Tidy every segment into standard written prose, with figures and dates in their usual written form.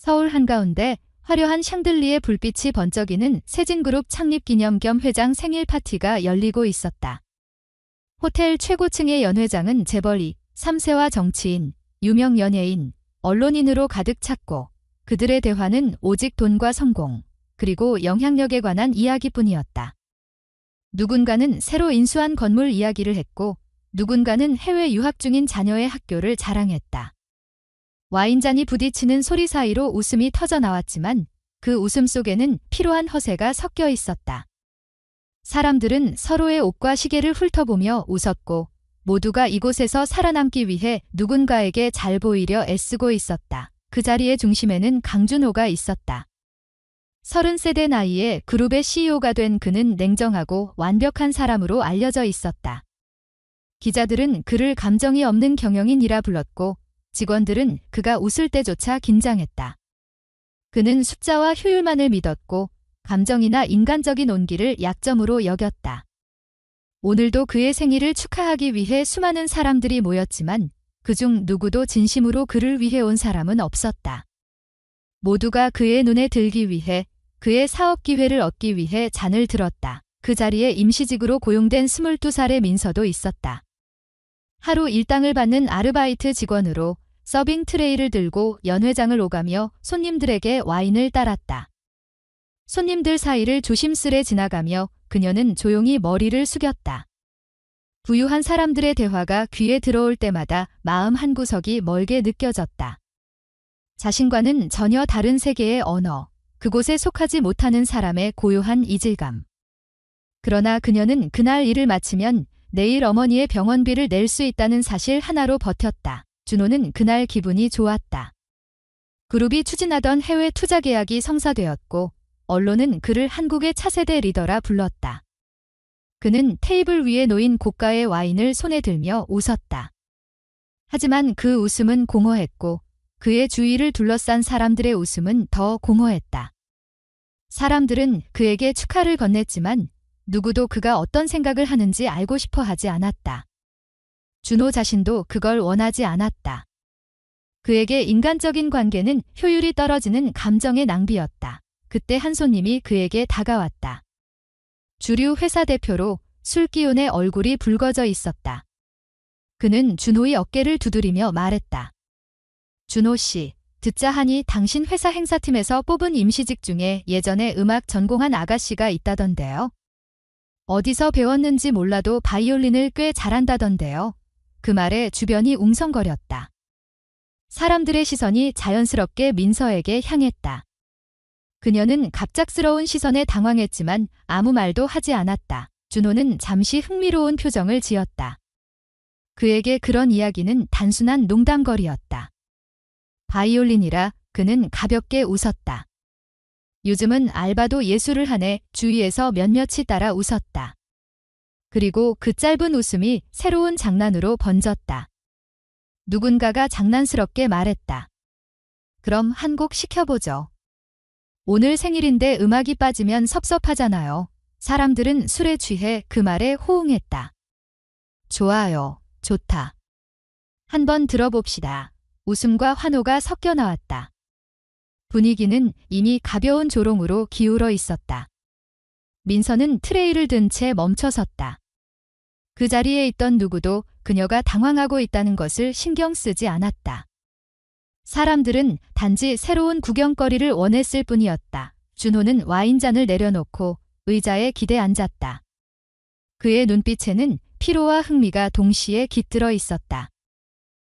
서울 한가운데 화려한 샹들리에 불빛이 번쩍이는 세진그룹 창립기념 겸 회장 생일 파티가 열리고 있었다. 호텔 최고층의 연회장은 재벌이, 3세와 정치인, 유명 연예인, 언론인으로 가득 찼고 그들의 대화는 오직 돈과 성공, 그리고 영향력에 관한 이야기뿐이었다. 누군가는 새로 인수한 건물 이야기를 했고 누군가는 해외 유학 중인 자녀의 학교를 자랑했다. 와인잔이 부딪히는 소리 사이로 웃음이 터져나왔지만 그 웃음 속에는 피로한 허세가 섞여 있었다. 사람들은 서로의 옷과 시계를 훑어보며 웃었고 모두가 이곳에서 살아남기 위해 누군가에게 잘 보이려 애쓰고 있었다. 그 자리의 중심에는 강준호가 있었다. 30세 나이에 그룹의 CEO가 된 그는 냉정하고 완벽한 사람으로 알려져 있었다. 기자들은 그를 감정이 없는 경영인이라 불렀고 직원들은 그가 웃을 때조차 긴장했다. 그는 숫자와 효율만을 믿었고 감정이나 인간적인 온기를 약점으로 여겼다. 오늘도 그의 생일을 축하하기 위해 수많은 사람들이 모였지만 그중 누구도 진심으로 그를 위해 온 사람은 없었다. 모두가 그의 눈에 들기 위해, 그의 사업 기회를 얻기 위해 잔을 들었다. 그 자리에 임시직으로 고용된 22살의 민서도 있었다. 하루 일당을 받는 아르바이트 직원으로 서빙 트레이를 들고 연회장을 오가며 손님들에게 와인을 따랐다. 손님들 사이를 조심스레 지나가며 그녀는 조용히 머리를 숙였다. 부유한 사람들의 대화가 귀에 들어올 때마다 마음 한구석이 멀게 느껴졌다. 자신과는 전혀 다른 세계의 언어, 그곳에 속하지 못하는 사람의 고요한 이질감. 그러나 그녀는 그날 일을 마치면 내일 어머니의 병원비를 낼 수 있다는 사실 하나로 버텼다. 준호는 그날 기분이 좋았다. 그룹이 추진하던 해외 투자 계약이 성사되었고 언론은 그를 한국의 차세대 리더라 불렀다. 그는 테이블 위에 놓인 고가의 와인을 손에 들며 웃었다. 하지만 그 웃음은 공허했고 그의 주위를 둘러싼 사람들의 웃음은 더 공허했다. 사람들은 그에게 축하를 건넸지만 누구도 그가 어떤 생각을 하는지 알고 싶어 하지 않았다. 준호 자신도 그걸 원하지 않았다. 그에게 인간적인 관계는 효율이 떨어지는 감정의 낭비였다. 그때 한 손님이 그에게 다가왔다. 주류 회사 대표로 술기운에 얼굴이 붉어져 있었다. 그는 준호의 어깨를 두드리며 말했다. 준호 씨, 듣자 하니 당신 회사 행사팀에서 뽑은 임시직 중에 예전에 음악 전공한 아가씨가 있다던데요. 어디서 배웠는지 몰라도 바이올린을 꽤 잘한다던데요. 그 말에 주변이 웅성거렸다. 사람들의 시선이 자연스럽게 민서에게 향했다. 그녀는 갑작스러운 시선에 당황했지만 아무 말도 하지 않았다. 준호는 잠시 흥미로운 표정을 지었다. 그에게 그런 이야기는 단순한 농담거리였다. 바이올린이라 그는 가볍게 웃었다. 요즘은 알바도 예술을 하네 주위에서 몇몇이 따라 웃었다. 그리고 그 짧은 웃음이 새로운 장난으로 번졌다. 누군가가 장난스럽게 말했다. 그럼 한 곡 시켜보죠. 오늘 생일인데 음악이 빠지면 섭섭하잖아요. 사람들은 술에 취해 그 말에 호응했다. 좋아요, 좋다. 한번 들어봅시다. 웃음과 환호가 섞여 나왔다. 분위기는 이미 가벼운 조롱으로 기울어 있었다. 민서는 트레이를 든 채 멈춰섰다. 그 자리에 있던 누구도 그녀가 당황하고 있다는 것을 신경 쓰지 않았다. 사람들은 단지 새로운 구경거리를 원했을 뿐이었다. 준호는 와인잔을 내려놓고 의자에 기대 앉았다. 그의 눈빛에는 피로와 흥미가 동시에 깃들어 있었다.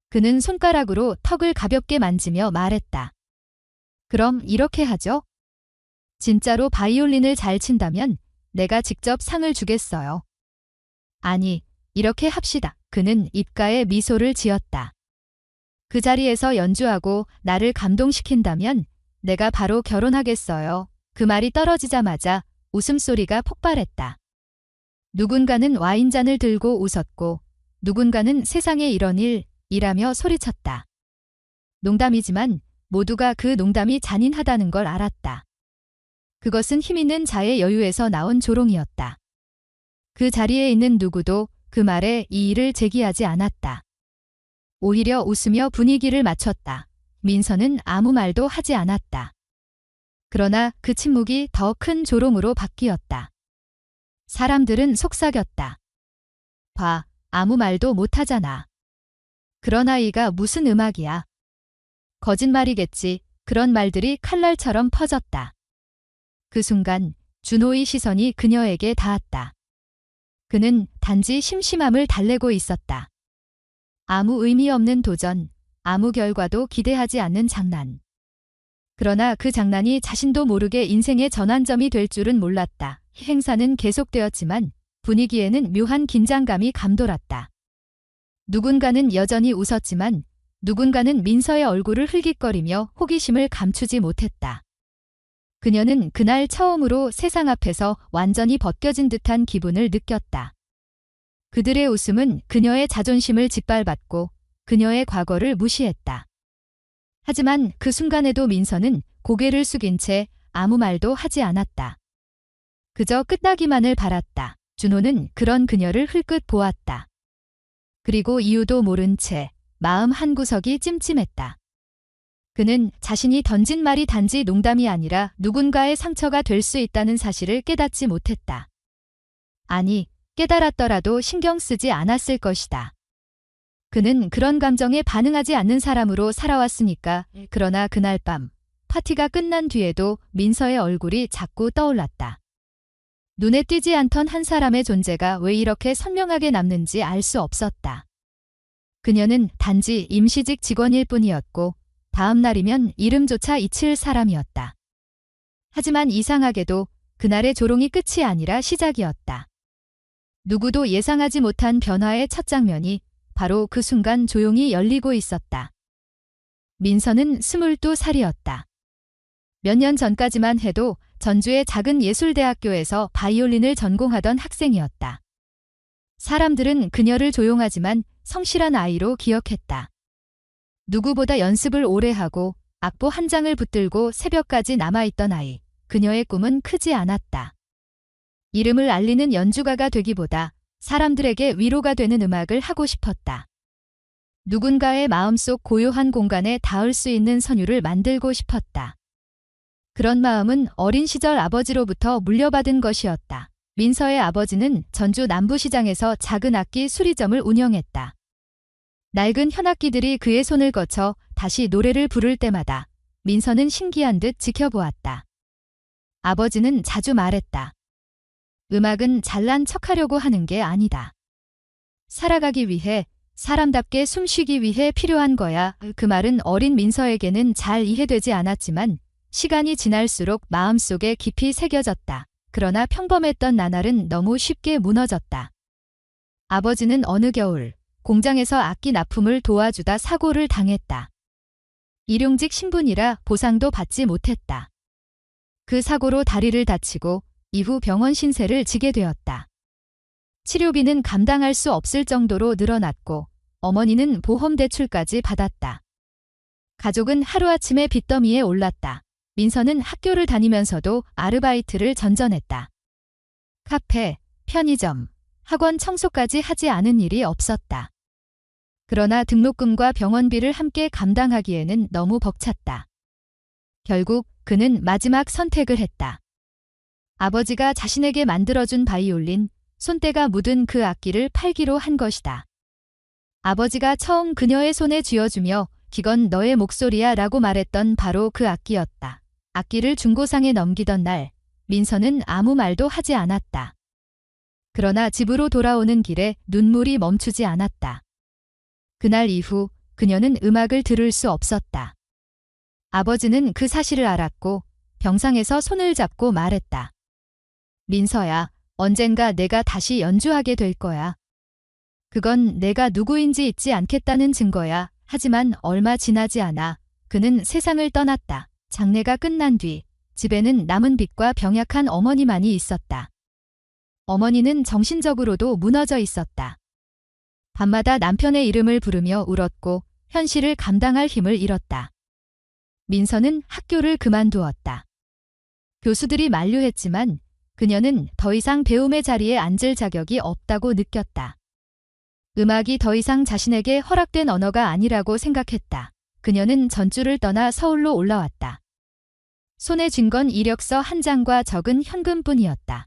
그는 손가락으로 턱을 가볍게 만지며 말했다. 그럼 이렇게 하죠? 진짜로 바이올린을 잘 친다면 내가 직접 상을 주겠어요. 아니, 이렇게 합시다. 그는 입가에 미소를 지었다. 그 자리에서 연주하고 나를 감동시킨다면 내가 바로 결혼하겠어요. 그 말이 떨어지자마자 웃음소리가 폭발했다. 누군가는 와인잔을 들고 웃었고 누군가는 세상에 이런 일이라며 소리쳤다. 농담이지만 모두가 그 농담이 잔인하다는 걸 알았다. 그것은 힘있는 자의 여유에서 나온 조롱이었다. 그 자리에 있는 누구도 그 말에 이의를 제기하지 않았다. 오히려 웃으며 분위기를 맞췄다. 민서는 아무 말도 하지 않았다. 그러나 그 침묵이 더 큰 조롱으로 바뀌었다. 사람들은 속삭였다. 봐, 아무 말도 못하잖아. 그런 아이가 무슨 음악이야. 거짓말이겠지. 그런 말들이 칼날처럼 퍼졌다. 그 순간 준호의 시선이 그녀에게 닿았다. 그는 단지 심심함을 달래고 있었다. 아무 의미 없는 도전, 아무 결과도 기대하지 않는 장난. 그러나 그 장난이 자신도 모르게 인생의 전환점이 될 줄은 몰랐다. 행사는 계속되었지만 분위기에는 묘한 긴장감이 감돌았다. 누군가는 여전히 웃었지만 누군가는 민서의 얼굴을 흘깃거리며 호기심을 감추지 못했다. 그녀는 그날 처음으로 세상 앞에서 완전히 벗겨진 듯한 기분을 느꼈다. 그들의 웃음은 그녀의 자존심을 짓밟았고 그녀의 과거를 무시했다. 하지만 그 순간에도 민서는 고개를 숙인 채 아무 말도 하지 않았다. 그저 끝나기만을 바랐다. 준호는 그런 그녀를 흘끗 보았다. 그리고 이유도 모른 채 마음 한구석이 찜찜했다. 그는 자신이 던진 말이 단지 농담이 아니라 누군가의 상처가 될 수 있다는 사실을 깨닫지 못했다. 아니, 깨달았더라도 신경 쓰지 않았을 것이다. 그는 그런 감정에 반응하지 않는 사람으로 살아왔으니까. 그러나 그날 밤 파티가 끝난 뒤에도 민서의 얼굴이 자꾸 떠올랐다. 눈에 띄지 않던 한 사람의 존재가 왜 이렇게 선명하게 남는지 알 수 없었다. 그녀는 단지 임시직 직원일 뿐이었고 다음 날이면 이름조차 잊힐 사람이었다. 하지만 이상하게도 그날의 조롱이 끝이 아니라 시작이었다. 누구도 예상하지 못한 변화의 첫 장면이 바로 그 순간 조용히 열리고 있었다. 민서는 22살이었다. 몇 년 전까지만 해도 전주의 작은 예술대학교에서 바이올린을 전공하던 학생이었다. 사람들은 그녀를 조용하지만 성실한 아이로 기억했다. 누구보다 연습을 오래 하고 악보 한 장을 붙들고 새벽까지 남아있던 아이. 그녀의 꿈은 크지 않았다. 이름을 알리는 연주가가 되기보다 사람들에게 위로가 되는 음악을 하고 싶었다. 누군가의 마음속 고요한 공간에 닿을 수 있는 선율을 만들고 싶었다. 그런 마음은 어린 시절 아버지로부터 물려받은 것이었다. 민서의 아버지는 전주 남부시장에서 작은 악기 수리점을 운영했다. 낡은 현악기들이 그의 손을 거쳐 다시 노래를 부를 때마다 민서는 신기한 듯 지켜보았다. 아버지는 자주 말했다. 음악은 잘난 척하려고 하는 게 아니다. 살아가기 위해, 사람답게 숨쉬기 위해 필요한 거야. 그 말은 어린 민서에게는 잘 이해되지 않았지만 시간이 지날수록 마음속에 깊이 새겨졌다. 그러나 평범했던 나날은 너무 쉽게 무너졌다. 아버지는 어느 겨울 공장에서 악기 납품을 도와주다 사고를 당했다. 일용직 신분이라 보상도 받지 못했다. 그 사고로 다리를 다치고 이후 병원 신세를 지게 되었다. 치료비는 감당할 수 없을 정도로 늘어났고 어머니는 보험 대출까지 받았다. 가족은 하루아침에 빚더미에 올랐다. 민서는 학교를 다니면서도 아르바이트를 전전했다. 카페, 편의점, 학원 청소까지 하지 않은 일이 없었다. 그러나 등록금과 병원비를 함께 감당하기에는 너무 벅찼다. 결국 그는 마지막 선택을 했다. 아버지가 자신에게 만들어준 바이올린, 손때가 묻은 그 악기를 팔기로 한 것이다. 아버지가 처음 그녀의 손에 쥐어주며 "이건 너의 목소리야" 라고 말했던 바로 그 악기였다. 악기를 중고상에 넘기던 날, 민서는 아무 말도 하지 않았다. 그러나 집으로 돌아오는 길에 눈물이 멈추지 않았다. 그날 이후 그녀는 음악을 들을 수 없었다. 아버지는 그 사실을 알았고 병상에서 손을 잡고 말했다. 민서야, 언젠가 내가 다시 연주하게 될 거야. 그건 내가 누구인지 잊지 않겠다는 증거야. 하지만 얼마 지나지 않아 그는 세상을 떠났다. 장례가 끝난 뒤 집에는 남은 빚과 병약한 어머니만이 있었다. 어머니는 정신적으로도 무너져 있었다. 밤마다 남편의 이름을 부르며 울었고 현실을 감당할 힘을 잃었다. 민서는 학교를 그만두었다. 교수들이 만류했지만 그녀는 더 이상 배움의 자리에 앉을 자격이 없다고 느꼈다. 음악이 더 이상 자신에게 허락된 언어가 아니라고 생각했다. 그녀는 전주를 떠나 서울로 올라왔다. 손에 쥔 건 이력서 한 장과 적은 현금뿐이었다.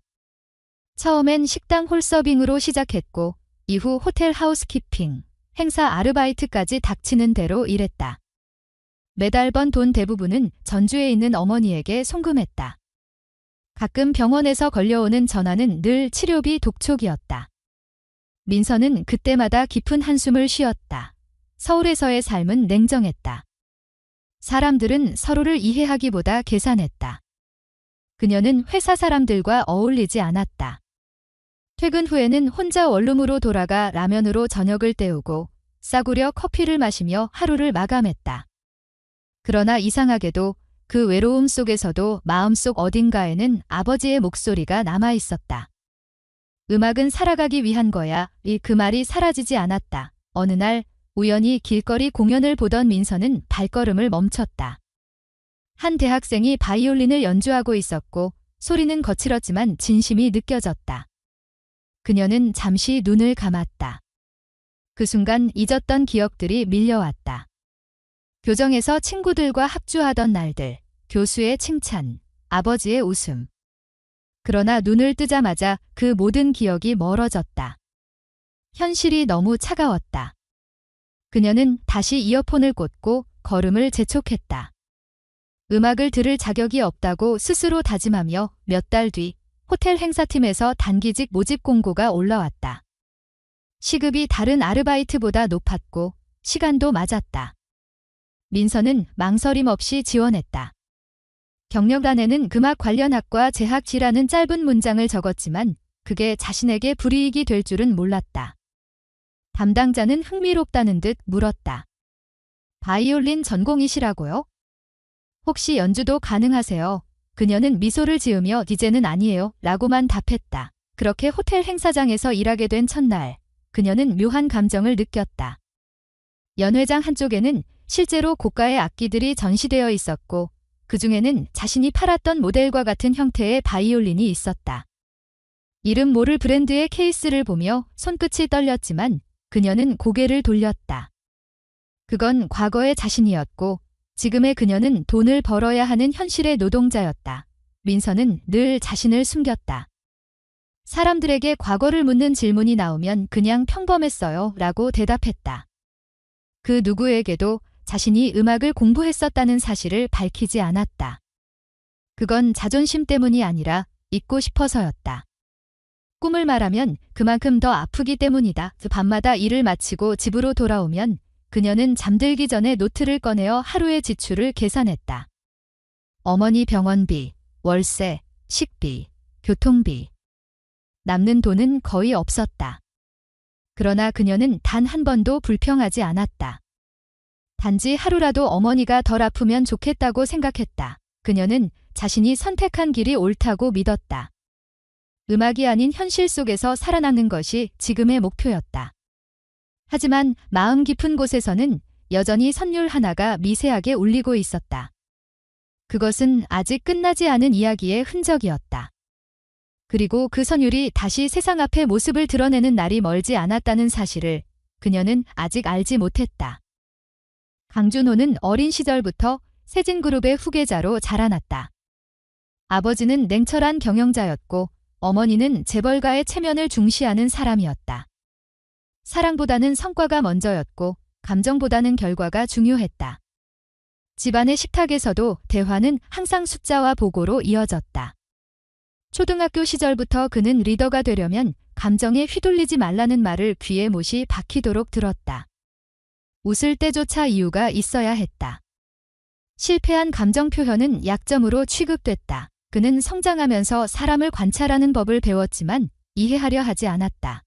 처음엔 식당 홀서빙으로 시작했고 이후 호텔 하우스키핑, 행사 아르바이트까지 닥치는 대로 일했다. 매달 번 돈 대부분은 전주에 있는 어머니에게 송금했다. 가끔 병원에서 걸려오는 전화는 늘 치료비 독촉이었다. 민서는 그때마다 깊은 한숨을 쉬었다. 서울에서의 삶은 냉정했다. 사람들은 서로를 이해하기보다 계산했다. 그녀는 회사 사람들과 어울리지 않았다. 퇴근 후에는 혼자 원룸으로 돌아가 라면으로 저녁을 때우고 싸구려 커피를 마시며 하루를 마감했다. 그러나 이상하게도 그 외로움 속에서도 마음속 어딘가에는 아버지의 목소리가 남아 있었다. 음악은 살아가기 위한 거야. 그 말이 사라지지 않았다. 어느 날 우연히 길거리 공연을 보던 민서는 발걸음을 멈췄다. 한 대학생이 바이올린을 연주하고 있었고 소리는 거칠었지만 진심이 느껴졌다. 그녀는 잠시 눈을 감았다. 그 순간 잊었던 기억들이 밀려왔다. 교정에서 친구들과 합주하던 날들, 교수의 칭찬, 아버지의 웃음. 그러나 눈을 뜨자마자 그 모든 기억이 멀어졌다. 현실이 너무 차가웠다. 그녀는 다시 이어폰을 꽂고 걸음을 재촉했다. 음악을 들을 자격이 없다고 스스로 다짐하며 몇 달 뒤 호텔 행사팀에서 단기직 모집 공고가 올라왔다. 시급이 다른 아르바이트보다 높았고 시간도 맞았다. 민서는 망설임 없이 지원했다. 경력란에는 음악 관련 학과 재학지라는 짧은 문장을 적었지만 그게 자신에게 불이익이 될 줄은 몰랐다. 담당자는 흥미롭다는 듯 물었다. 바이올린 전공이시라고요? 혹시 연주도 가능하세요? 그녀는 미소를 지으며 이제는 아니에요 라고만 답했다. 그렇게 호텔 행사장에서 일하게 된 첫날, 그녀는 묘한 감정을 느꼈다. 연회장 한쪽에는 실제로 고가의 악기들이 전시되어 있었고 그 중에는 자신이 팔았던 모델과 같은 형태의 바이올린이 있었다. 이름 모를 브랜드의 케이스를 보며 손끝이 떨렸지만 그녀는 고개를 돌렸다. 그건 과거의 자신이었고 지금의 그녀는 돈을 벌어야 하는 현실의 노동자였다. 민서는 늘 자신을 숨겼다. 사람들에게 과거를 묻는 질문이 나오면 그냥 평범했어요 라고 대답했다. 그 누구에게도 자신이 음악을 공부했었다는 사실을 밝히지 않았다. 그건 자존심 때문이 아니라 잊고 싶어서였다. 꿈을 말하면 그만큼 더 아프기 때문이다. 밤마다 일을 마치고 집으로 돌아오면 그녀는 잠들기 전에 노트를 꺼내어 하루의 지출을 계산했다. 어머니 병원비, 월세, 식비, 교통비. 남는 돈은 거의 없었다. 그러나 그녀는 단 한 번도 불평하지 않았다. 단지 하루라도 어머니가 덜 아프면 좋겠다고 생각했다. 그녀는 자신이 선택한 길이 옳다고 믿었다. 음악이 아닌 현실 속에서 살아남는 것이 지금의 목표였다. 하지만 마음 깊은 곳에서는 여전히 선율 하나가 미세하게 울리고 있었다. 그것은 아직 끝나지 않은 이야기의 흔적이었다. 그리고 그 선율이 다시 세상 앞에 모습을 드러내는 날이 멀지 않았다는 사실을 그녀는 아직 알지 못했다. 강준호는 어린 시절부터 세진그룹의 후계자로 자라났다. 아버지는 냉철한 경영자였고 어머니는 재벌가의 체면을 중시하는 사람이었다. 사랑보다는 성과가 먼저였고 감정보다는 결과가 중요했다. 집안의 식탁에서도 대화는 항상 숫자와 보고로 이어졌다. 초등학교 시절부터 그는 리더가 되려면 감정에 휘둘리지 말라는 말을 귀에 못이 박히도록 들었다. 웃을 때조차 이유가 있어야 했다. 실패한 감정 표현은 약점으로 취급됐다. 그는 성장하면서 사람을 관찰하는 법을 배웠지만 이해하려 하지 않았다.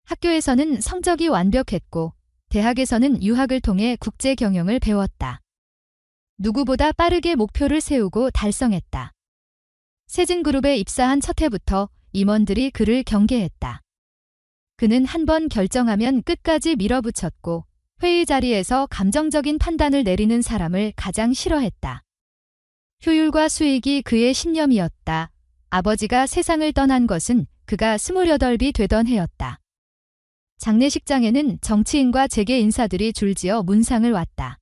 학교에서는 성적이 완벽했고 대학에서는 유학을 통해 국제 경영을 배웠다. 누구보다 빠르게 목표를 세우고 달성했다. 세진그룹에 입사한 첫 해부터 임원들이 그를 경계했다. 그는 한 번 결정하면 끝까지 밀어붙였고 회의 자리에서 감정적인 판단을 내리는 사람을 가장 싫어했다. 효율과 수익이 그의 신념이었다. 아버지가 세상을 떠난 것은 그가 28이 되던 해였다. 장례식장에는 정치인과 재계 인사들이 줄지어 문상을 왔다.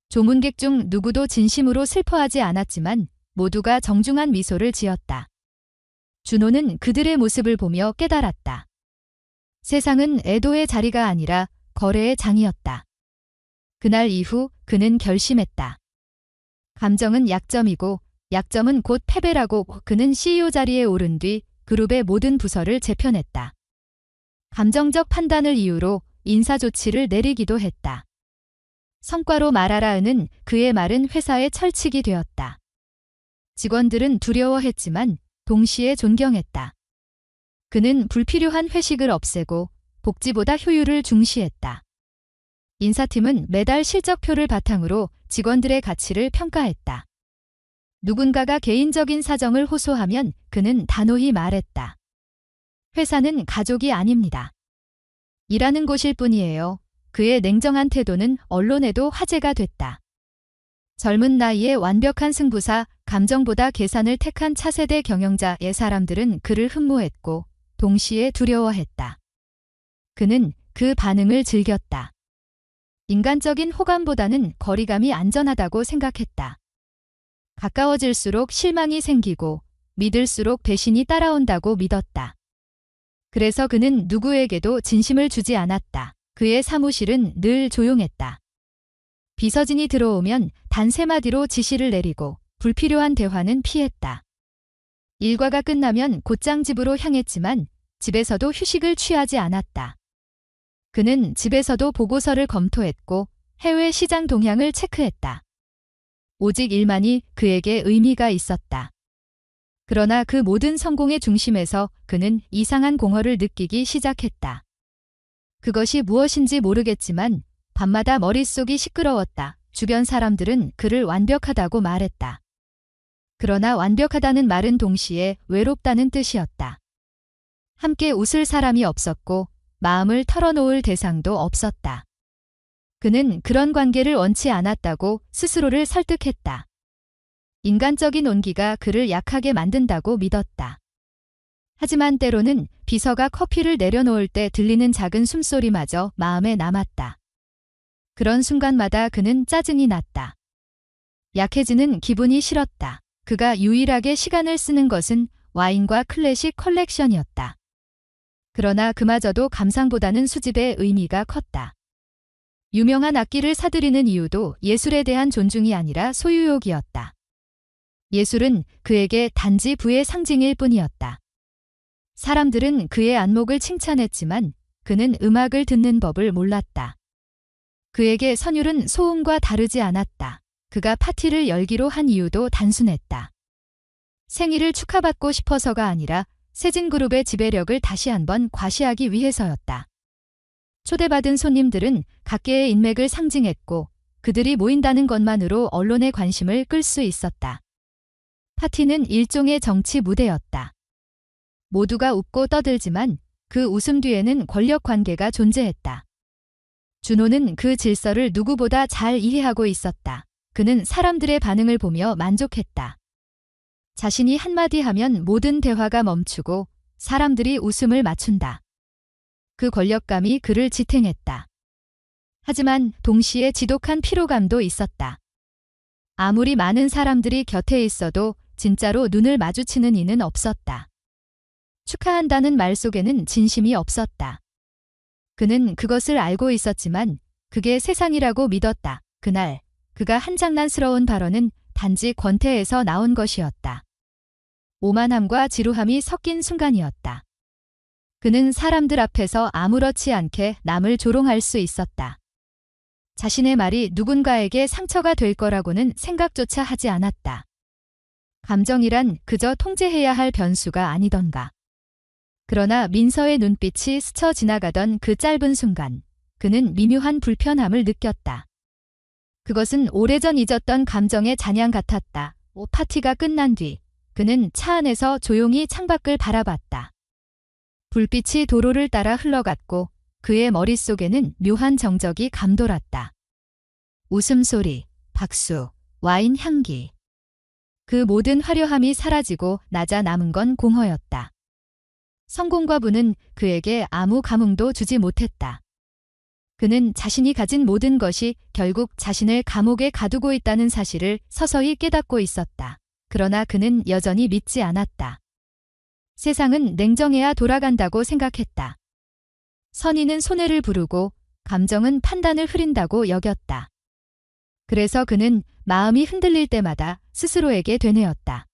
조문객 중 누구도 진심으로 슬퍼하지 않았지만 모두가 정중한 미소를 지었다. 준호는 그들의 모습을 보며 깨달았다. 세상은 애도의 자리가 아니라 거래의 장이었다. 그날 이후 그는 결심했다. 감정은 약점이고 약점은 곧 패배라고. 그는 CEO 자리에 오른 뒤 그룹의 모든 부서를 재편했다. 감정적 판단을 이유로 인사 조치를 내리기도 했다. 성과로 말하라는 그의 말은 회사의 철칙이 되었다. 직원들은 두려워했지만 동시에 존경했다. 그는 불필요한 회식을 없애고 복지보다 효율을 중시했다. 인사팀은 매달 실적표를 바탕으로 직원들의 가치를 평가했다. 누군가가 개인적인 사정을 호소하면 그는 단호히 말했다. 회사는 가족이 아닙니다. 일하는 곳일 뿐이에요. 그의 냉정한 태도는 언론에도 화제가 됐다. 젊은 나이에 완벽한 승부사, 감정보다 계산을 택한 차세대 경영자의 사람들은 그를 흠모했고 동시에 두려워했다. 그는 그 반응을 즐겼다. 인간적인 호감보다는 거리감이 안전하다고 생각했다. 가까워질수록 실망이 생기고 믿을수록 배신이 따라온다고 믿었다. 그래서 그는 누구에게도 진심을 주지 않았다. 그의 사무실은 늘 조용했다. 비서진이 들어오면 단 3마디로 지시를 내리고 불필요한 대화는 피했다. 일과가 끝나면 곧장 집으로 향했지만 집에서도 휴식을 취하지 않았다. 그는 집에서도 보고서를 검토했고 해외 시장 동향을 체크했다. 오직 일만이 그에게 의미가 있었다. 그러나 그 모든 성공의 중심에서 그는 이상한 공허를 느끼기 시작했다. 그것이 무엇인지 모르겠지만 밤마다 머릿속이 시끄러웠다. 주변 사람들은 그를 완벽하다고 말했다. 그러나 완벽하다는 말은 동시에 외롭다는 뜻이었다. 함께 웃을 사람이 없었고 마음을 털어놓을 대상도 없었다. 그는 그런 관계를 원치 않았다고 스스로를 설득했다. 인간적인 온기가 그를 약하게 만든다고 믿었다. 하지만 때로는 비서가 커피를 내려놓을 때 들리는 작은 숨소리마저 마음에 남았다. 그런 순간마다 그는 짜증이 났다. 약해지는 기분이 싫었다. 그가 유일하게 시간을 쓰는 것은 와인과 클래식 컬렉션이었다. 그러나 그마저도 감상보다는 수집의 의미가 컸다. 유명한 악기를 사들이는 이유도 예술에 대한 존중이 아니라 소유욕이었다. 예술은 그에게 단지 부의 상징일 뿐이었다. 사람들은 그의 안목을 칭찬했지만 그는 음악을 듣는 법을 몰랐다. 그에게 선율은 소음과 다르지 않았다. 그가 파티를 열기로 한 이유도 단순했다. 생일을 축하받고 싶어서가 아니라 세진그룹의 지배력을 다시 한번 과시하기 위해서였다. 초대받은 손님들은 각계의 인맥을 상징했고 그들이 모인다는 것만으로 언론의 관심을 끌 수 있었다. 파티는 일종의 정치 무대였다. 모두가 웃고 떠들지만 그 웃음 뒤에는 권력 관계가 존재했다. 준호는 그 질서를 누구보다 잘 이해하고 있었다. 그는 사람들의 반응을 보며 만족했다. 자신이 한마디 하면 모든 대화가 멈추고 사람들이 웃음을 맞춘다. 그 권력감이 그를 지탱했다. 하지만 동시에 지독한 피로감도 있었다. 아무리 많은 사람들이 곁에 있어도 진짜로 눈을 마주치는 이는 없었다. 축하한다는 말 속에는 진심이 없었다. 그는 그것을 알고 있었지만 그게 세상이라고 믿었다. 그날 그가 한 장난스러운 발언은 단지 권태에서 나온 것이었다. 오만함과 지루함이 섞인 순간이었다. 그는 사람들 앞에서 아무렇지 않게 남을 조롱할 수 있었다. 자신의 말이 누군가에게 상처가 될 거라고는 생각조차 하지 않았다. 감정이란 그저 통제해야 할 변수가 아니던가. 그러나 민서의 눈빛이 스쳐 지나가던 그 짧은 순간 그는 미묘한 불편함을 느꼈다. 그것은 오래전 잊었던 감정의 잔향 같았다. 파티가 끝난 뒤 그는 차 안에서 조용히 창밖을 바라봤다. 불빛이 도로를 따라 흘러갔고 그의 머릿속에는 묘한 정적이 감돌았다. 웃음소리, 박수, 와인 향기. 그 모든 화려함이 사라지고 낮아 남은 건 공허였다. 성공과 부는 그에게 아무 감흥도 주지 못했다. 그는 자신이 가진 모든 것이 결국 자신을 감옥에 가두고 있다는 사실을 서서히 깨닫고 있었다. 그러나 그는 여전히 믿지 않았다. 세상은 냉정해야 돌아간다고 생각했다. 선의는 손해를 부르고 감정은 판단을 흐린다고 여겼다. 그래서 그는 마음이 흔들릴 때마다 스스로에게 되뇌었다.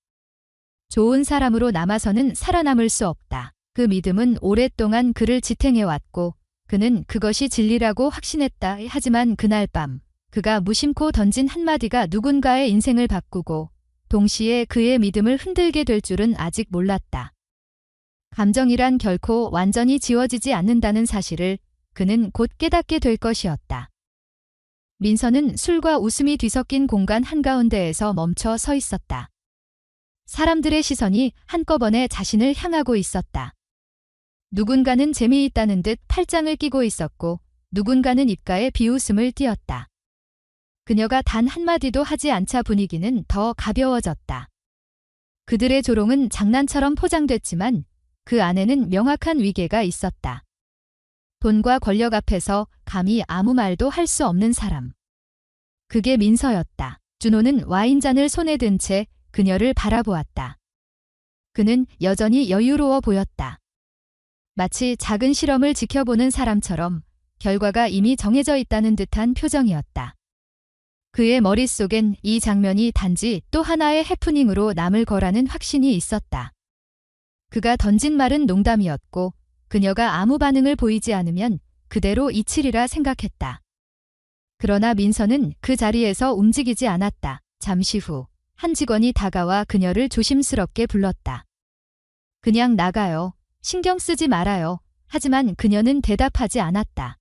좋은 사람으로 남아서는 살아남을 수 없다. 그 믿음은 오랫동안 그를 지탱해왔고 그는 그것이 진리라고 확신했다. 하지만 그날 밤 그가 무심코 던진 한마디가 누군가의 인생을 바꾸고 동시에 그의 믿음을 흔들게 될 줄은 아직 몰랐다. 감정이란 결코 완전히 지워지지 않는다는 사실을 그는 곧 깨닫게 될 것이었다. 민서는 술과 웃음이 뒤섞인 공간 한가운데에서 멈춰 서 있었다. 사람들의 시선이 한꺼번에 자신을 향하고 있었다. 누군가는 재미있다는 듯 팔짱을 끼고 있었고 누군가는 입가에 비웃음을 띄었다. 그녀가 단 한마디도 하지 않자 분위기는 더 가벼워졌다. 그들의 조롱은 장난처럼 포장됐지만 그 안에는 명확한 위계가 있었다. 돈과 권력 앞에서 감히 아무 말도 할 수 없는 사람. 그게 민서였다. 준호는 와인잔을 손에 든 채 그녀를 바라보았다. 그는 여전히 여유로워 보였다. 마치 작은 실험을 지켜보는 사람처럼 결과가 이미 정해져 있다는 듯한 표정이었다. 그의 머릿속엔 이 장면이 단지 또 하나의 해프닝으로 남을 거라는 확신이 있었다. 그가 던진 말은 농담이었고 그녀가 아무 반응을 보이지 않으면 그대로 잊히리라 생각했다. 그러나 민서는 그 자리에서 움직이지 않았다. 잠시 후 한 직원이 다가와 그녀를 조심스럽게 불렀다. 그냥 나가요. 신경 쓰지 말아요. 하지만 그녀는 대답하지 않았다.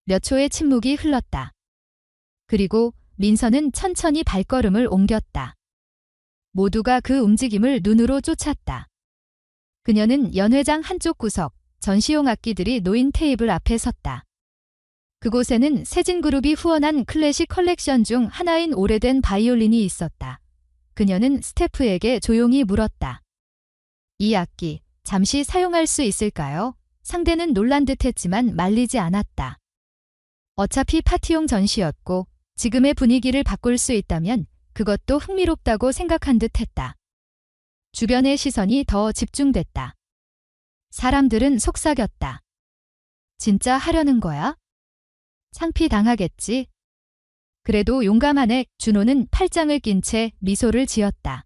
몇 초의 침묵이 흘렀다. 그리고 민서는 천천히 발걸음을 옮겼다. 모두가 그 움직임을 눈으로 쫓았다. 그녀는 연회장 한쪽 구석, 전시용 악기들이 놓인 테이블 앞에 섰다. 그곳에는 세진그룹이 후원한 클래식 컬렉션 중 하나인 오래된 바이올린이 있었다. 그녀는 스태프에게 조용히 물었다. 이 악기, 잠시 사용할 수 있을까요? 상대는 놀란 듯했지만 말리지 않았다. 어차피 파티용 전시였고 지금의 분위기를 바꿀 수 있다면 그것도 흥미롭다고 생각한 듯했다. 주변의 시선이 더 집중됐다. 사람들은 속삭였다. 진짜 하려는 거야? 창피당하겠지? 그래도 용감하네. 준호는 팔짱을 낀 채 미소를 지었다.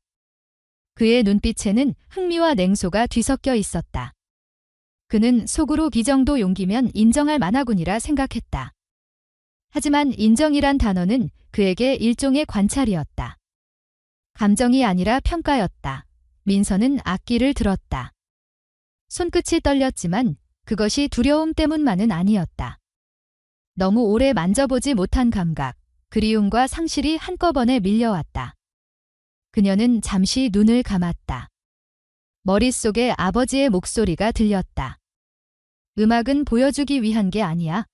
그의 눈빛에는 흥미와 냉소가 뒤섞여 있었다. 그는 속으로 이 정도 용기면 인정할 만하군이라 생각했다. 하지만 인정이란 단어는 그에게 일종의 관찰이었다. 감정이 아니라 평가였다. 민서는 악기를 들었다. 손끝이 떨렸지만 그것이 두려움 때문만은 아니었다. 너무 오래 만져보지 못한 감각, 그리움과 상실이 한꺼번에 밀려왔다. 그녀는 잠시 눈을 감았다. 머릿속에 아버지의 목소리가 들렸다. 음악은 보여주기 위한 게 아니야.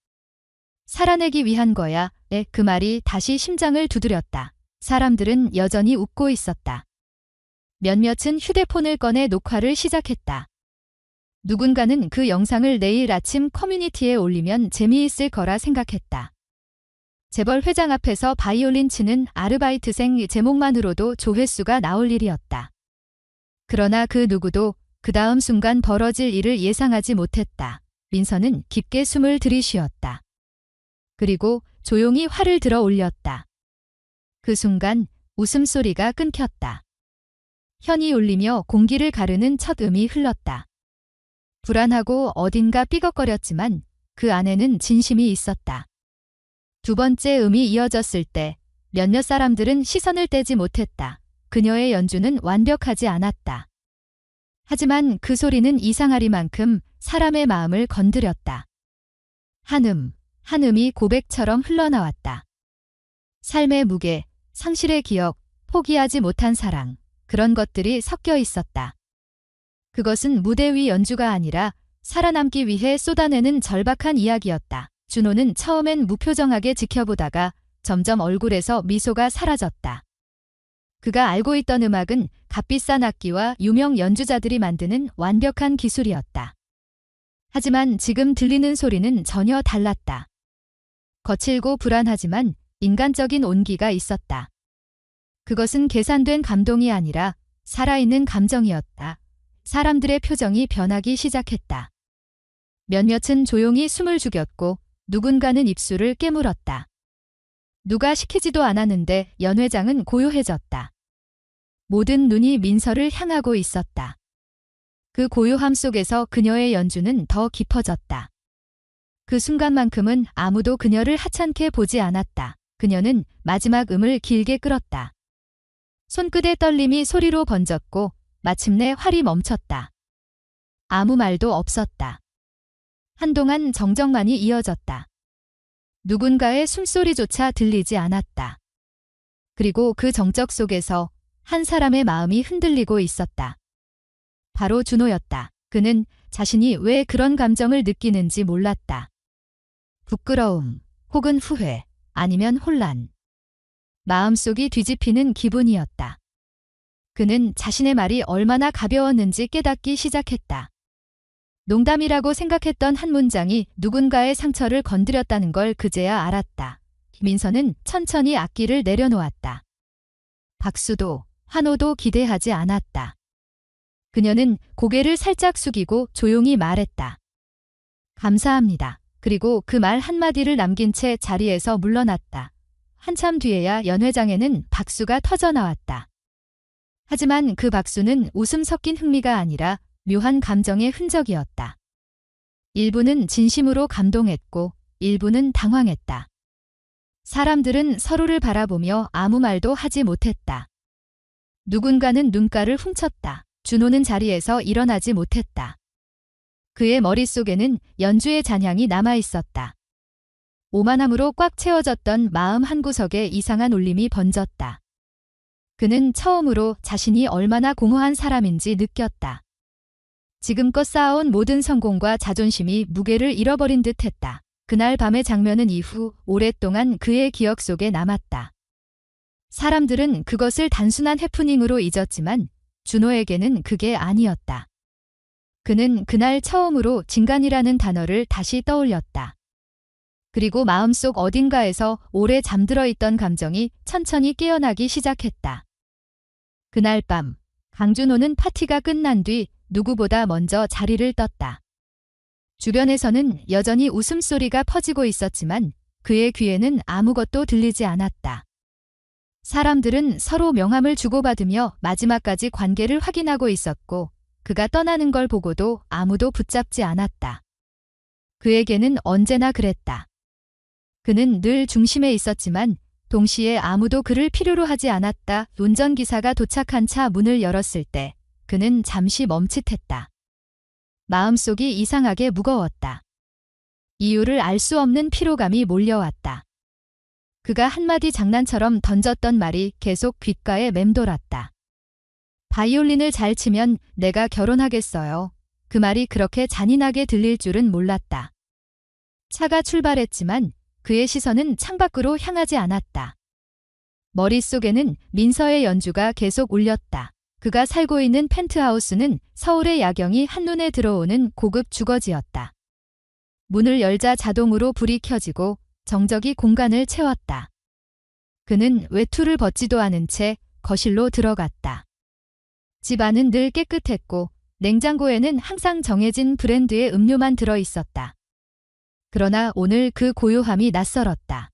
살아내기 위한 거야. 그 말이 다시 심장을 두드렸다. 사람들은 여전히 웃고 있었다. 몇몇은 휴대폰을 꺼내 녹화를 시작했다. 누군가는 그 영상을 내일 아침 커뮤니티에 올리면 재미있을 거라 생각했다. 재벌 회장 앞에서 바이올린 치는 아르바이트생 제목만으로도 조회수가 나올 일이었다. 그러나 그 누구도 그 다음 순간 벌어질 일을 예상하지 못했다. 민서는 깊게 숨을 들이쉬었다. 그리고 조용히 활을 들어 올렸다. 그 순간 웃음소리가 끊겼다. 현이 울리며 공기를 가르는 첫 음이 흘렀다. 불안하고 어딘가 삐걱거렸지만 그 안에는 진심이 있었다. 두 번째 음이 이어졌을 때 몇몇 사람들은 시선을 떼지 못했다. 그녀의 연주는 완벽하지 않았다. 하지만 그 소리는 이상하리만큼 사람의 마음을 건드렸다. 한 음이 고백처럼 흘러나왔다. 삶의 무게, 상실의 기억, 포기하지 못한 사랑, 그런 것들이 섞여 있었다. 그것은 무대 위 연주가 아니라 살아남기 위해 쏟아내는 절박한 이야기였다. 준호는 처음엔 무표정하게 지켜보다가 점점 얼굴에서 미소가 사라졌다. 그가 알고 있던 음악은 값비싼 악기와 유명 연주자들이 만드는 완벽한 기술이었다. 하지만 지금 들리는 소리는 전혀 달랐다. 거칠고 불안하지만 인간적인 온기가 있었다. 그것은 계산된 감동이 아니라 살아있는 감정이었다. 사람들의 표정이 변하기 시작했다. 몇몇은 조용히 숨을 죽였고 누군가는 입술을 깨물었다. 누가 시키지도 않았는데 연 회장은 고요해졌다. 모든 눈이 민서를 향하고 있었다. 그 고요함 속에서 그녀의 연주는 더 깊어졌다. 그 순간만큼은 아무도 그녀를 하찮게 보지 않았다. 그녀는 마지막 음을 길게 끌었다. 손끝의 떨림이 소리로 번졌고 마침내 활이 멈췄다. 아무 말도 없었다. 한동안 정적만이 이어졌다. 누군가의 숨소리조차 들리지 않았다. 그리고 그 정적 속에서 한 사람의 마음이 흔들리고 있었다. 바로 준호였다. 그는 자신이 왜 그런 감정을 느끼는지 몰랐다. 부끄러움, 혹은 후회, 아니면 혼란. 마음속이 뒤집히는 기분이었다. 그는 자신의 말이 얼마나 가벼웠는지 깨닫기 시작했다. 농담이라고 생각했던 한 문장이 누군가의 상처를 건드렸다는 걸 그제야 알았다. 민서는 천천히 악기를 내려놓았다. 박수도 환호도 기대하지 않았다. 그녀는 고개를 살짝 숙이고 조용히 말했다. 감사합니다. 그리고 그 말 한마디를 남긴 채 자리에서 물러났다. 한참 뒤에야 연 회장에는 박수가 터져나왔다. 하지만 그 박수는 웃음 섞인 흥미가 아니라 묘한 감정의 흔적이었다. 일부는 진심으로 감동했고 일부는 당황했다. 사람들은 서로를 바라보며 아무 말도 하지 못했다. 누군가는 눈가를 훔쳤다. 준호는 자리에서 일어나지 못했다. 그의 머릿속에는 연주의 잔향이 남아있었다. 오만함으로 꽉 채워졌던 마음 한구석에 이상한 울림이 번졌다. 그는 처음으로 자신이 얼마나 공허한 사람인지 느꼈다. 지금껏 쌓아온 모든 성공과 자존심이 무게를 잃어버린 듯했다. 그날 밤의 장면은 이후 오랫동안 그의 기억 속에 남았다. 사람들은 그것을 단순한 해프닝으로 잊었지만 준호에게는 그게 아니었다. 그는 그날 처음으로 진간이라는 단어를 다시 떠올렸다. 그리고 마음속 어딘가에서 오래 잠들어 있던 감정이 천천히 깨어나기 시작했다. 그날 밤 강준호는 파티가 끝난 뒤 누구보다 먼저 자리를 떴다. 주변에서는 여전히 웃음소리가 퍼지고 있었지만 그의 귀에는 아무것도 들리지 않았다. 사람들은 서로 명함을 주고받으며 마지막까지 관계를 확인하고 있었고 그가 떠나는 걸 보고도 아무도 붙잡지 않았다. 그에게는 언제나 그랬다. 그는 늘 중심에 있었지만 동시에 아무도 그를 필요로 하지 않았다. 운전기사가 도착한 차 문을 열었을 때 그는 잠시 멈칫했다. 마음속이 이상하게 무거웠다. 이유를 알 수 없는 피로감이 몰려왔다. 그가 한마디 장난처럼 던졌던 말이 계속 귓가에 맴돌았다. 바이올린을 잘 치면 내가 결혼하겠어요. 그 말이 그렇게 잔인하게 들릴 줄은 몰랐다. 차가 출발했지만 그의 시선은 창밖으로 향하지 않았다. 머릿속에는 민서의 연주가 계속 울렸다. 그가 살고 있는 펜트하우스는 서울의 야경이 한눈에 들어오는 고급 주거지였다. 문을 열자 자동으로 불이 켜지고 정적이 공간을 채웠다. 그는 외투를 벗지도 않은 채 거실로 들어갔다. 집 안은 늘 깨끗했고 냉장고에는 항상 정해진 브랜드의 음료만 들어 있었다. 그러나 오늘 그 고요함이 낯설었다.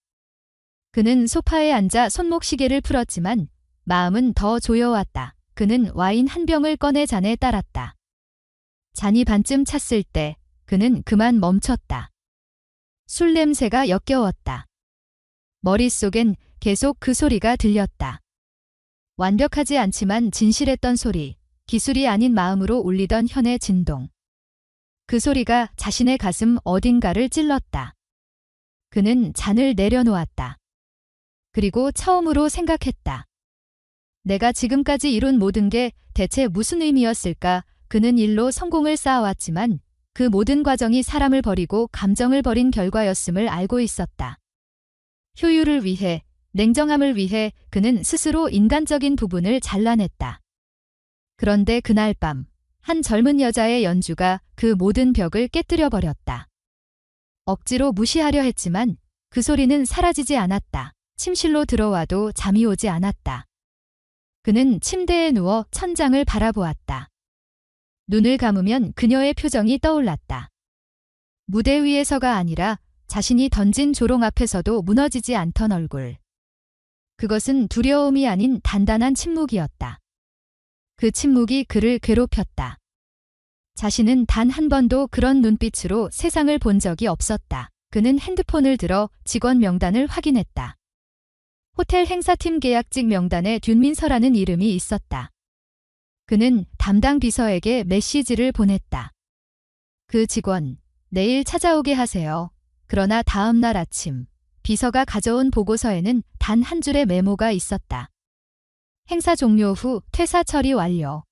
그는 소파에 앉아 손목시계를 풀었지만 마음은 더 조여왔다. 그는 와인 한 병을 꺼내 잔에 따랐다. 잔이 반쯤 찼을 때 그는 그만 멈췄다. 술 냄새가 역겨웠다. 머릿속엔 계속 그 소리가 들렸다. 완벽하지 않지만 진실했던 소리, 기술이 아닌 마음으로 울리던 현의 진동. 그 소리가 자신의 가슴 어딘가를 찔렀다. 그는 잔을 내려놓았다. 그리고 처음으로 생각했다. 내가 지금까지 이룬 모든 게 대체 무슨 의미였을까? 그는 일로 성공을 쌓아왔지만 그 모든 과정이 사람을 버리고 감정을 버린 결과였음을 알고 있었다. 효율을 위해, 냉정함을 위해 그는 스스로 인간적인 부분을 잘라냈다. 그런데 그날 밤, 한 젊은 여자의 연주가 그 모든 벽을 깨뜨려 버렸다. 억지로 무시하려 했지만 그 소리는 사라지지 않았다. 침실로 들어와도 잠이 오지 않았다. 그는 침대에 누워 천장을 바라보았다. 눈을 감으면 그녀의 표정이 떠올랐다. 무대 위에서가 아니라 자신이 던진 조롱 앞에서도 무너지지 않던 얼굴. 그것은 두려움이 아닌 단단한 침묵이었다. 그 침묵이 그를 괴롭혔다. 자신은 단 한 번도 그런 눈빛으로 세상을 본 적이 없었다. 그는 핸드폰을 들어 직원 명단을 확인했다. 호텔 행사팀 계약직 명단에 듐민서라는 이름이 있었다. 그는 담당 비서에게 메시지를 보냈다. 그 직원, 내일 찾아오게 하세요. 그러나 다음 날 아침, 비서가 가져온 보고서에는 단 한 줄의 메모가 있었다. 행사 종료 후 퇴사 처리 완료.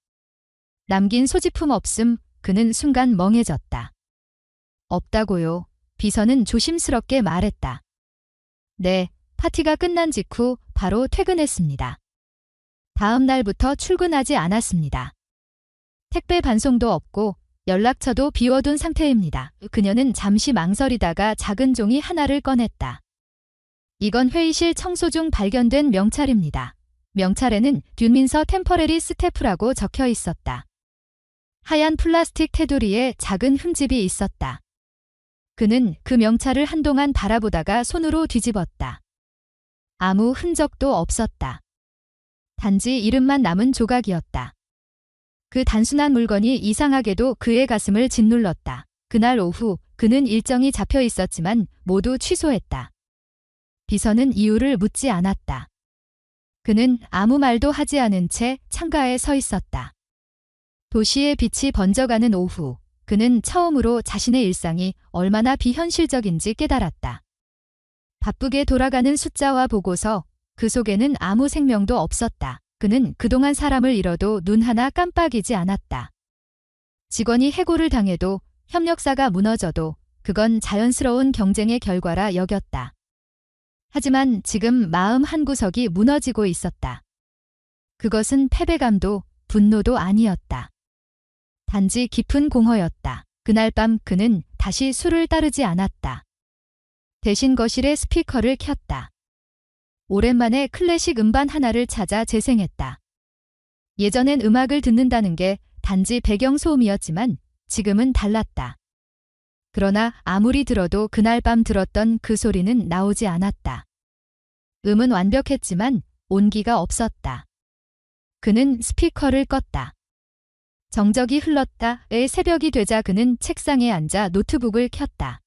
남긴 소지품 없음. 그는 순간 멍해졌다. 없다고요. 비서는 조심스럽게 말했다. 네, 파티가 끝난 직후 바로 퇴근했습니다. 다음 날부터 출근하지 않았습니다. 택배 반송도 없고 연락처도 비워둔 상태입니다. 그녀는 잠시 망설이다가 작은 종이 하나를 꺼냈다. 이건 회의실 청소 중 발견된 명찰입니다. 명찰에는 듐민서 템퍼레리 스태프라고 적혀 있었다. 하얀 플라스틱 테두리에 작은 흠집이 있었다. 그는 그 명찰을 한동안 바라보다가 손으로 뒤집었다. 아무 흔적도 없었다. 단지 이름만 남은 조각이었다. 그 단순한 물건이 이상하게도 그의 가슴을 짓눌렀다. 그날 오후 그는 일정이 잡혀 있었지만 모두 취소했다. 비서는 이유를 묻지 않았다. 그는 아무 말도 하지 않은 채 창가에 서 있었다. 도시의 빛이 번져가는 오후, 그는 처음으로 자신의 일상이 얼마나 비현실적인지 깨달았다. 바쁘게 돌아가는 숫자와 보고서, 그 속에는 아무 생명도 없었다. 그는 그동안 사람을 잃어도 눈 하나 깜빡이지 않았다. 직원이 해고를 당해도, 협력사가 무너져도 그건 자연스러운 경쟁의 결과라 여겼다. 하지만 지금 마음 한구석이 무너지고 있었다. 그것은 패배감도 분노도 아니었다. 단지 깊은 공허였다. 그날 밤 그는 다시 술을 따르지 않았다. 대신 거실에 스피커를 켰다. 오랜만에 클래식 음반 하나를 찾아 재생했다. 예전엔 음악을 듣는다는 게 단지 배경소음이었지만 지금은 달랐다. 그러나 아무리 들어도 그날 밤 들었던 그 소리는 나오지 않았다. 음은 완벽했지만 온기가 없었다. 그는 스피커를 껐다. 정적이 흘렀다의 새벽이 되자 그는 책상에 앉아 노트북을 켰다.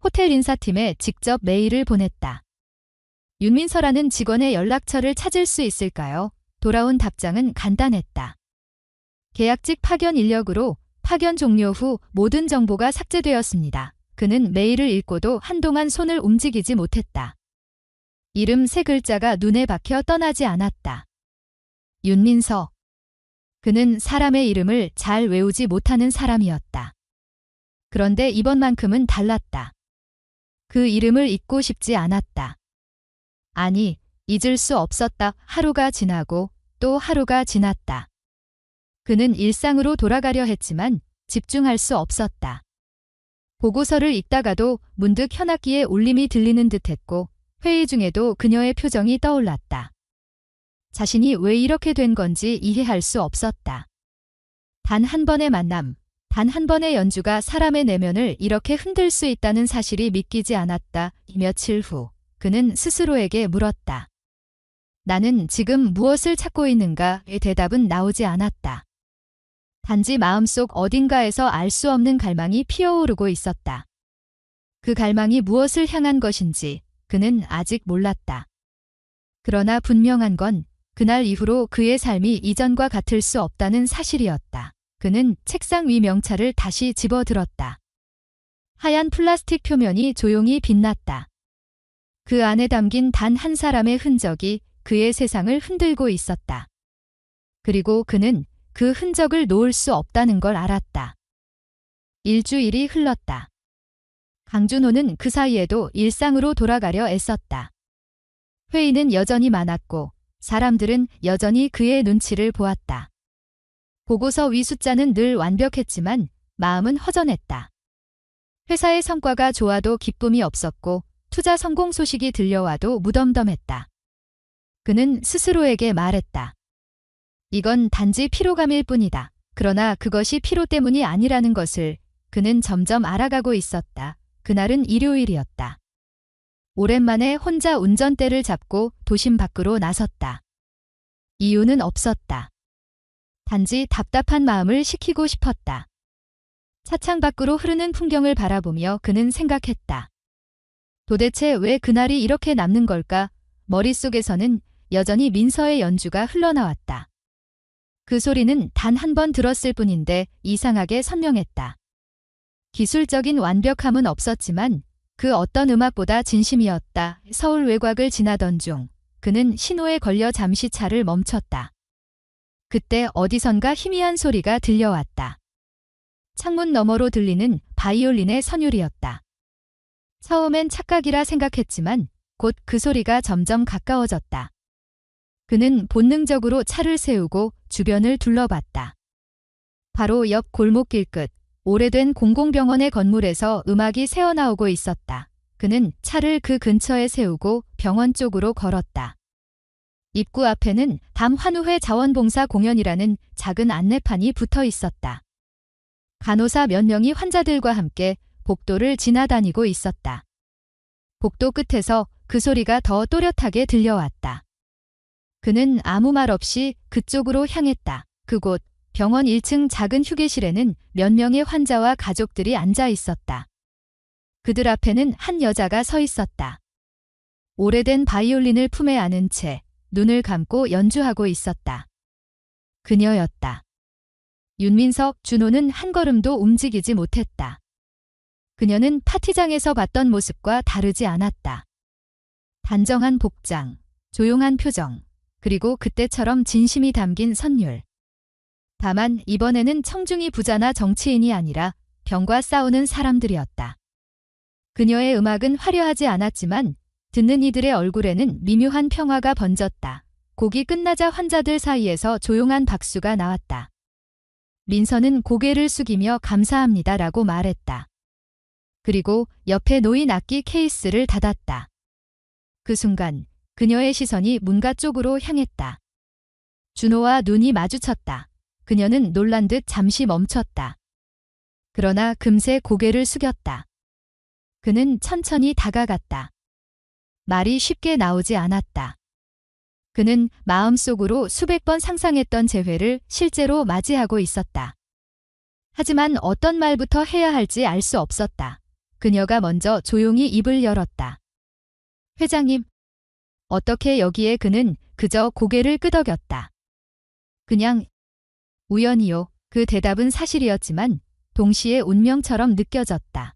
호텔 인사팀에 직접 메일을 보냈다. 윤민서라는 직원의 연락처를 찾을 수 있을까요? 돌아온 답장은 간단했다. 계약직 파견 인력으로 파견 종료 후 모든 정보가 삭제되었습니다. 그는 메일을 읽고도 한동안 손을 움직이지 못했다. 이름 3글자가 눈에 박혀 떠나지 않았다. 윤민서. 그는 사람의 이름을 잘 외우지 못하는 사람이었다. 그런데 이번만큼은 달랐다. 그 이름을 잊고 싶지 않았다. 아니, 잊을 수 없었다. 하루가 지나고 또 하루가 지났다. 그는 일상으로 돌아가려 했지만 집중할 수 없었다. 보고서를 읽다가도 문득 현악기의 울림이 들리는 듯했고 회의 중에도 그녀의 표정이 떠올랐다. 자신이 왜 이렇게 된 건지 이해할 수 없었다. 단 한 번의 만남, 단 한 번의 연주가 사람의 내면을 이렇게 흔들 수 있다는 사실이 믿기지 않았다. 며칠 후 그는 스스로에게 물었다. 나는 지금 무엇을 찾고 있는가의 대답은 나오지 않았다. 단지 마음속 어딘가에서 알 수 없는 갈망이 피어오르고 있었다. 그 갈망이 무엇을 향한 것인지 그는 아직 몰랐다. 그러나 분명한 건 그날 이후로 그의 삶이 이전과 같을 수 없다는 사실이었다. 그는 책상 위 명찰을 다시 집어들었다. 하얀 플라스틱 표면이 조용히 빛났다. 그 안에 담긴 단 한 사람의 흔적이 그의 세상을 흔들고 있었다. 그리고 그는 그 흔적을 놓을 수 없다는 걸 알았다. 일주일이 흘렀다. 강준호는 그 사이에도 일상으로 돌아가려 애썼다. 회의는 여전히 많았고 사람들은 여전히 그의 눈치를 보았다. 보고서 위 숫자는 늘 완벽했지만 마음은 허전했다. 회사의 성과가 좋아도 기쁨이 없었고 투자 성공 소식이 들려와도 무덤덤했다. 그는 스스로에게 말했다. 이건 단지 피로감일 뿐이다. 그러나 그것이 피로 때문이 아니라는 것을 그는 점점 알아가고 있었다. 그날은 일요일이었다. 오랜만에 혼자 운전대를 잡고 도심 밖으로 나섰다. 이유는 없었다. 단지 답답한 마음을 식히고 싶었다. 차창 밖으로 흐르는 풍경을 바라보며 그는 생각했다. 도대체 왜 그날이 이렇게 남는 걸까? 머릿속에서는 여전히 민서의 연주가 흘러나왔다. 그 소리는 단 한 번 들었을 뿐인데 이상하게 선명했다. 기술적인 완벽함은 없었지만 그 어떤 음악보다 진심이었다. 서울 외곽을 지나던 중 그는 신호에 걸려 잠시 차를 멈췄다. 그때 어디선가 희미한 소리가 들려왔다. 창문 너머로 들리는 바이올린의 선율이었다. 처음엔 착각이라 생각했지만 곧 그 소리가 점점 가까워졌다. 그는 본능적으로 차를 세우고 주변을 둘러봤다. 바로 옆 골목길 끝 오래된 공공병원의 건물에서 음악이 새어나오고 있었다. 그는 차를 그 근처에 세우고 병원 쪽으로 걸었다. 입구 앞에는 담환우회 자원봉사 공연이라는 작은 안내판이 붙어 있었다. 간호사 몇 명이 환자들과 함께 복도를 지나다니고 있었다. 복도 끝에서 그 소리가 더 또렷하게 들려왔다. 그는 아무 말 없이 그쪽으로 향했다. 그곳 병원 1층 작은 휴게실에는 몇 명의 환자와 가족들이 앉아 있었다. 그들 앞에는 한 여자가 서 있었다. 오래된 바이올린을 품에 안은 채 눈을 감고 연주하고 있었다. 그녀였다. 윤민석, 준호는 한 걸음도 움직이지 못했다. 그녀는 파티장에서 봤던 모습과 다르지 않았다. 단정한 복장, 조용한 표정, 그리고 그때처럼 진심이 담긴 선율. 다만 이번에는 청중이 부자나 정치인이 아니라 병과 싸우는 사람들이었다. 그녀의 음악은 화려하지 않았지만 듣는 이들의 얼굴에는 미묘한 평화가 번졌다. 곡이 끝나자 환자들 사이에서 조용한 박수가 나왔다. 민서는 고개를 숙이며 감사합니다라고 말했다. 그리고 옆에 놓인 악기 케이스를 닫았다. 그 순간 그녀의 시선이 문가 쪽으로 향했다. 준호와 눈이 마주쳤다. 그녀는 놀란 듯 잠시 멈췄다. 그러나 금세 고개를 숙였다. 그는 천천히 다가갔다. 말이 쉽게 나오지 않았다. 그는 마음속으로 수백 번 상상했던 재회를 실제로 맞이하고 있었다. 하지만 어떤 말부터 해야 할지 알 수 없었다. 그녀가 먼저 조용히 입을 열었다. 회장님. 어떻게 여기에? 그는 그저 고개를 끄덕였다. 그냥 우연히요. 그 대답은 사실이었지만 동시에 운명처럼 느껴졌다.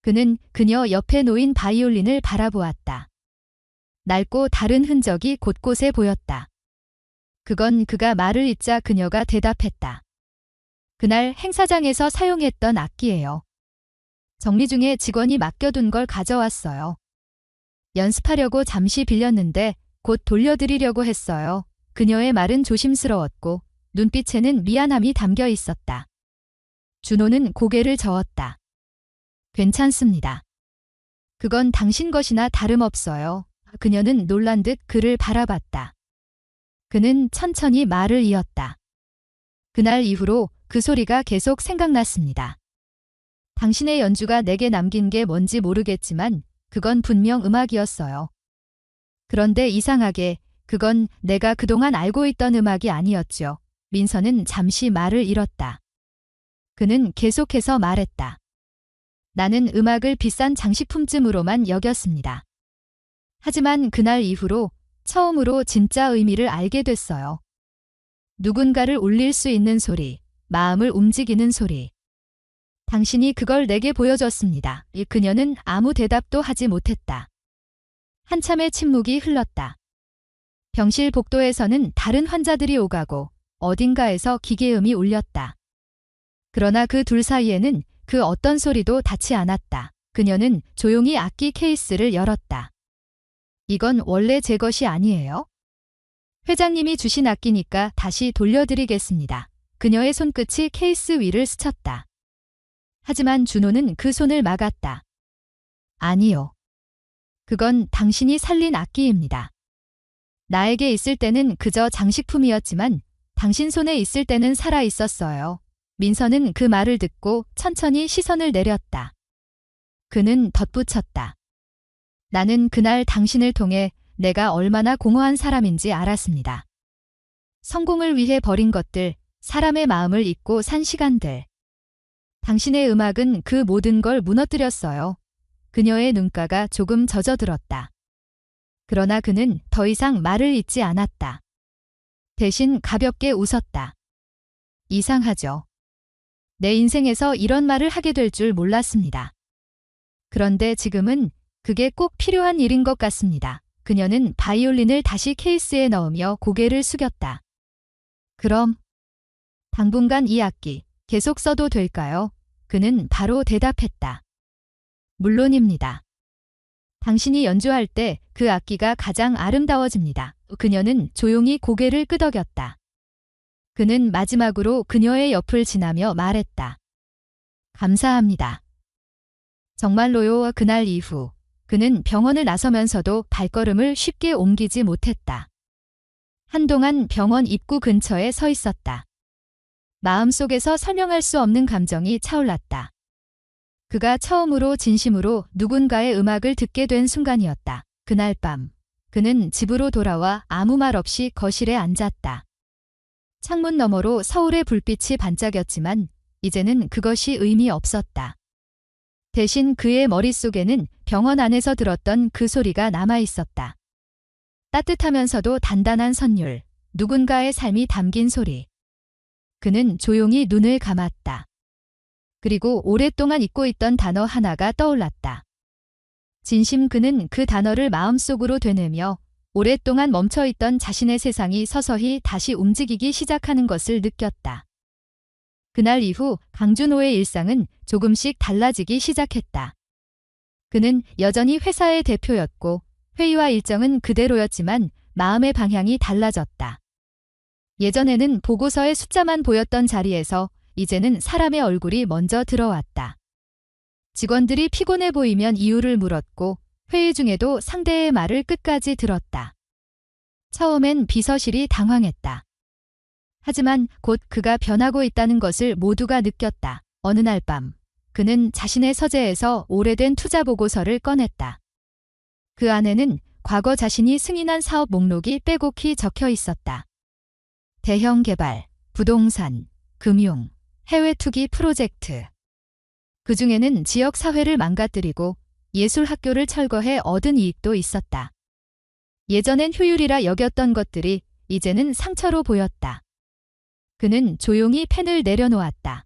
그는 그녀 옆에 놓인 바이올린을 바라보았다. 낡고 다른 흔적이 곳곳에 보였다. 그건 그가 말을 잇자 그녀가 대답했다. 그날 행사장에서 사용했던 악기예요. 정리 중에 직원이 맡겨둔 걸 가져왔어요. 연습하려고 잠시 빌렸는데 곧 돌려드리려고 했어요. 그녀의 말은 조심스러웠고 눈빛에는 미안함이 담겨 있었다. 준호는 고개를 저었다. 괜찮습니다. 그건 당신 것이나 다름없어요. 그녀는 놀란 듯 그를 바라봤다. 그는 천천히 말을 이었다. 그날 이후로 그 소리가 계속 생각났습니다. 당신의 연주가 내게 남긴 게 뭔지 모르겠지만 그건 분명 음악이었어요. 그런데 이상하게 그건 내가 그동안 알고 있던 음악이 아니었죠. 민서는 잠시 말을 잃었다. 그는 계속해서 말했다. 나는 음악을 비싼 장식품쯤으로만 여겼습니다. 하지만 그날 이후로 처음으로 진짜 의미를 알게 됐어요. 누군가를 울릴 수 있는 소리, 마음을 움직이는 소리. 당신이 그걸 내게 보여줬습니다. 그녀는 아무 대답도 하지 못했다. 한참의 침묵이 흘렀다. 병실 복도에서는 다른 환자들이 오가고 어딘가에서 기계음이 울렸다. 그러나 그 둘 사이에는 그 어떤 소리도 닿지 않았다. 그녀는 조용히 악기 케이스를 열었다. 이건 원래 제 것이 아니에요? 회장님이 주신 악기니까 다시 돌려드리겠습니다. 그녀의 손끝이 케이스 위를 스쳤다. 하지만 준호는 그 손을 막았다. 아니요. 그건 당신이 살린 악기입니다. 나에게 있을 때는 그저 장식품이었지만 당신 손에 있을 때는 살아 있었어요. 민서는 그 말을 듣고 천천히 시선을 내렸다. 그는 덧붙였다. 나는 그날 당신을 통해 내가 얼마나 공허한 사람인지 알았습니다. 성공을 위해 버린 것들, 사람의 마음을 잊고 산 시간들. 당신의 음악은 그 모든 걸 무너뜨렸어요. 그녀의 눈가가 조금 젖어들었다. 그러나 그는 더 이상 말을 잇지 않았다. 대신 가볍게 웃었다. 이상하죠. 내 인생에서 이런 말을 하게 될 줄 몰랐습니다. 그런데 지금은 그게 꼭 필요한 일인 것 같습니다. 그녀는 바이올린을 다시 케이스에 넣으며 고개를 숙였다. 그럼 당분간 이 악기 계속 써도 될까요? 그는 바로 대답했다. 물론입니다. 당신이 연주할 때 그 악기가 가장 아름다워집니다. 그녀는 조용히 고개를 끄덕였다. 그는 마지막으로 그녀의 옆을 지나며 말했다. 감사합니다. 정말로요. 그날 이후 그는 병원을 나서면서도 발걸음을 쉽게 옮기지 못했다. 한동안 병원 입구 근처에 서 있었다. 마음속에서 설명할 수 없는 감정이 차올랐다. 그가 처음으로 진심으로 누군가의 음악을 듣게 된 순간이었다. 그날 밤 그는 집으로 돌아와 아무 말 없이 거실에 앉았다. 창문 너머로 서울의 불빛이 반짝였지만 이제는 그것이 의미 없었다. 대신 그의 머릿속에는 병원 안에서 들었던 그 소리가 남아 있었다. 따뜻하면서도 단단한 선율, 누군가의 삶이 담긴 소리. 그는 조용히 눈을 감았다. 그리고 오랫동안 잊고 있던 단어 하나가 떠올랐다. 진심. 그는 그 단어를 마음속으로 되뇌며 오랫동안 멈춰있던 자신의 세상이 서서히 다시 움직이기 시작하는 것을 느꼈다. 그날 이후 강준호의 일상은 조금씩 달라지기 시작했다. 그는 여전히 회사의 대표였고 회의와 일정은 그대로였지만 마음의 방향이 달라졌다. 예전에는 보고서의 숫자만 보였던 자리에서 이제는 사람의 얼굴이 먼저 들어왔다. 직원들이 피곤해 보이면 이유를 물었고 회의 중에도 상대의 말을 끝까지 들었다. 처음엔 비서실이 당황했다. 하지만 곧 그가 변하고 있다는 것을 모두가 느꼈다. 어느 날 밤 그는 자신의 서재에서 오래된 투자 보고서를 꺼냈다. 그 안에는 과거 자신이 승인한 사업 목록이 빼곡히 적혀 있었다. 대형 개발, 부동산, 금융, 해외 투기 프로젝트. 그 중에는 지역 사회를 망가뜨리고 예술학교를 철거해 얻은 이익도 있었다. 예전엔 효율이라 여겼던 것들이 이제는 상처로 보였다. 그는 조용히 펜을 내려놓았다.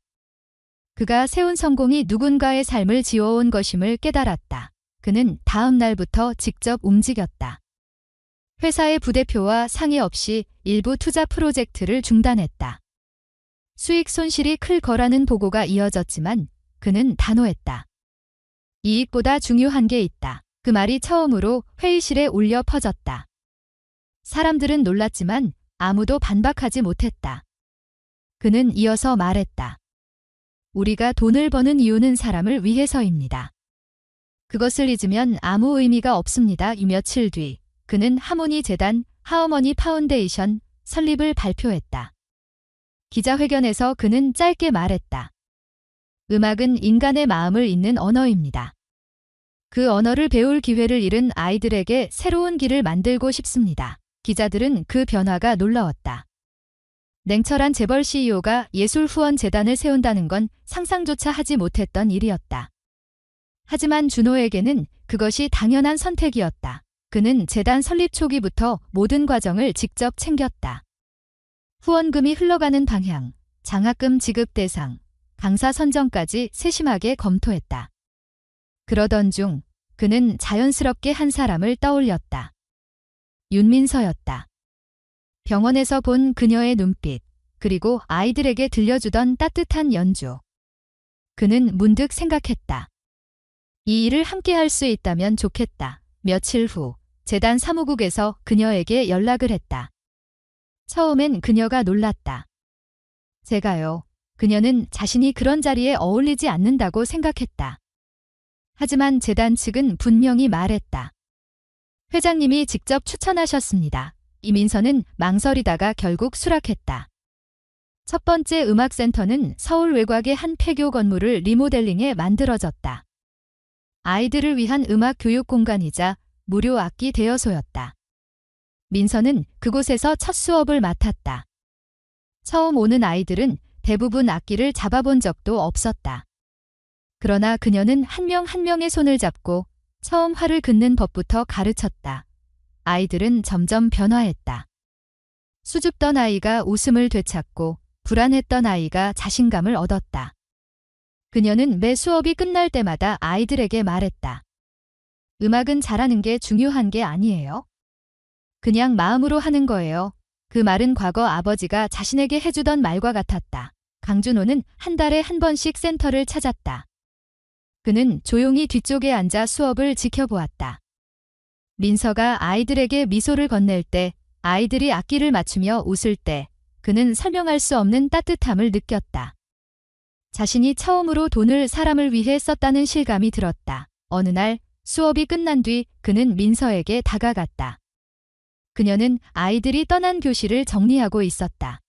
그가 세운 성공이 누군가의 삶을 지어온 것임을 깨달았다. 그는 다음 날부터 직접 움직였다. 회사의 부대표와 상의 없이 일부 투자 프로젝트를 중단했다. 수익 손실이 클 거라는 보고가 이어졌지만 그는 단호했다. 이익보다 중요한 게 있다. 그 말이 처음으로 회의실에 울려 퍼졌다. 사람들은 놀랐지만 아무도 반박하지 못했다. 그는 이어서 말했다. 우리가 돈을 버는 이유는 사람을 위해서입니다. 그것을 잊으면 아무 의미가 없습니다. 며칠 뒤 그는 하모니 재단 하어머니 파운데이션 설립을 발표했다. 기자회견에서 그는 짧게 말했다. 음악은 인간의 마음을 잇는 언어입니다. 그 언어를 배울 기회를 잃은 아이들에게 새로운 길을 만들고 싶습니다. 기자들은 그 변화가 놀라웠다. 냉철한 재벌 CEO가 예술후원재단을 세운다는 건 상상조차 하지 못했던 일이었다. 하지만 준호에게는 그것이 당연한 선택이었다. 그는 재단 설립 초기부터 모든 과정을 직접 챙겼다. 후원금이 흘러가는 방향, 장학금 지급 대상, 강사 선정까지 세심하게 검토했다. 그러던 중 그는 자연스럽게 한 사람을 떠올렸다. 윤민서였다. 병원에서 본 그녀의 눈빛, 그리고 아이들에게 들려주던 따뜻한 연주. 그는 문득 생각했다. 이 일을 함께 할 수 있다면 좋겠다. 며칠 후 재단 사무국에서 그녀에게 연락을 했다. 처음엔 그녀가 놀랐다. 제가요. 그녀는 자신이 그런 자리에 어울리지 않는다고 생각했다. 하지만 재단 측은 분명히 말했다. 회장님이 직접 추천하셨습니다. 이민서는 망설이다가 결국 수락했다. 첫 번째 음악센터는 서울 외곽의 한 폐교 건물을 리모델링해 만들어졌다. 아이들을 위한 음악 교육 공간이자 무료 악기 대여소였다. 민서는 그곳에서 첫 수업을 맡았다. 처음 오는 아이들은 대부분 악기를 잡아본 적도 없었다. 그러나 그녀는 한 명 한 명의 손을 잡고 처음 활을 긋는 법부터 가르쳤다. 아이들은 점점 변화했다. 수줍던 아이가 웃음을 되찾고 불안했던 아이가 자신감을 얻었다. 그녀는 매 수업이 끝날 때마다 아이들에게 말했다. 음악은 잘하는 게 중요한 게 아니에요. 그냥 마음으로 하는 거예요. 그 말은 과거 아버지가 자신에게 해주던 말과 같았다. 강준호는 한 달에 한 번씩 센터를 찾았다. 그는 조용히 뒤쪽에 앉아 수업을 지켜보았다. 민서가 아이들에게 미소를 건넬 때, 아이들이 악기를 맞추며 웃을 때, 그는 설명할 수 없는 따뜻함을 느꼈다. 자신이 처음으로 돈을 사람을 위해 썼다는 실감이 들었다. 어느 날 수업이 끝난 뒤 그는 민서에게 다가갔다. 그녀는 아이들이 떠난 교실을 정리하고 있었다.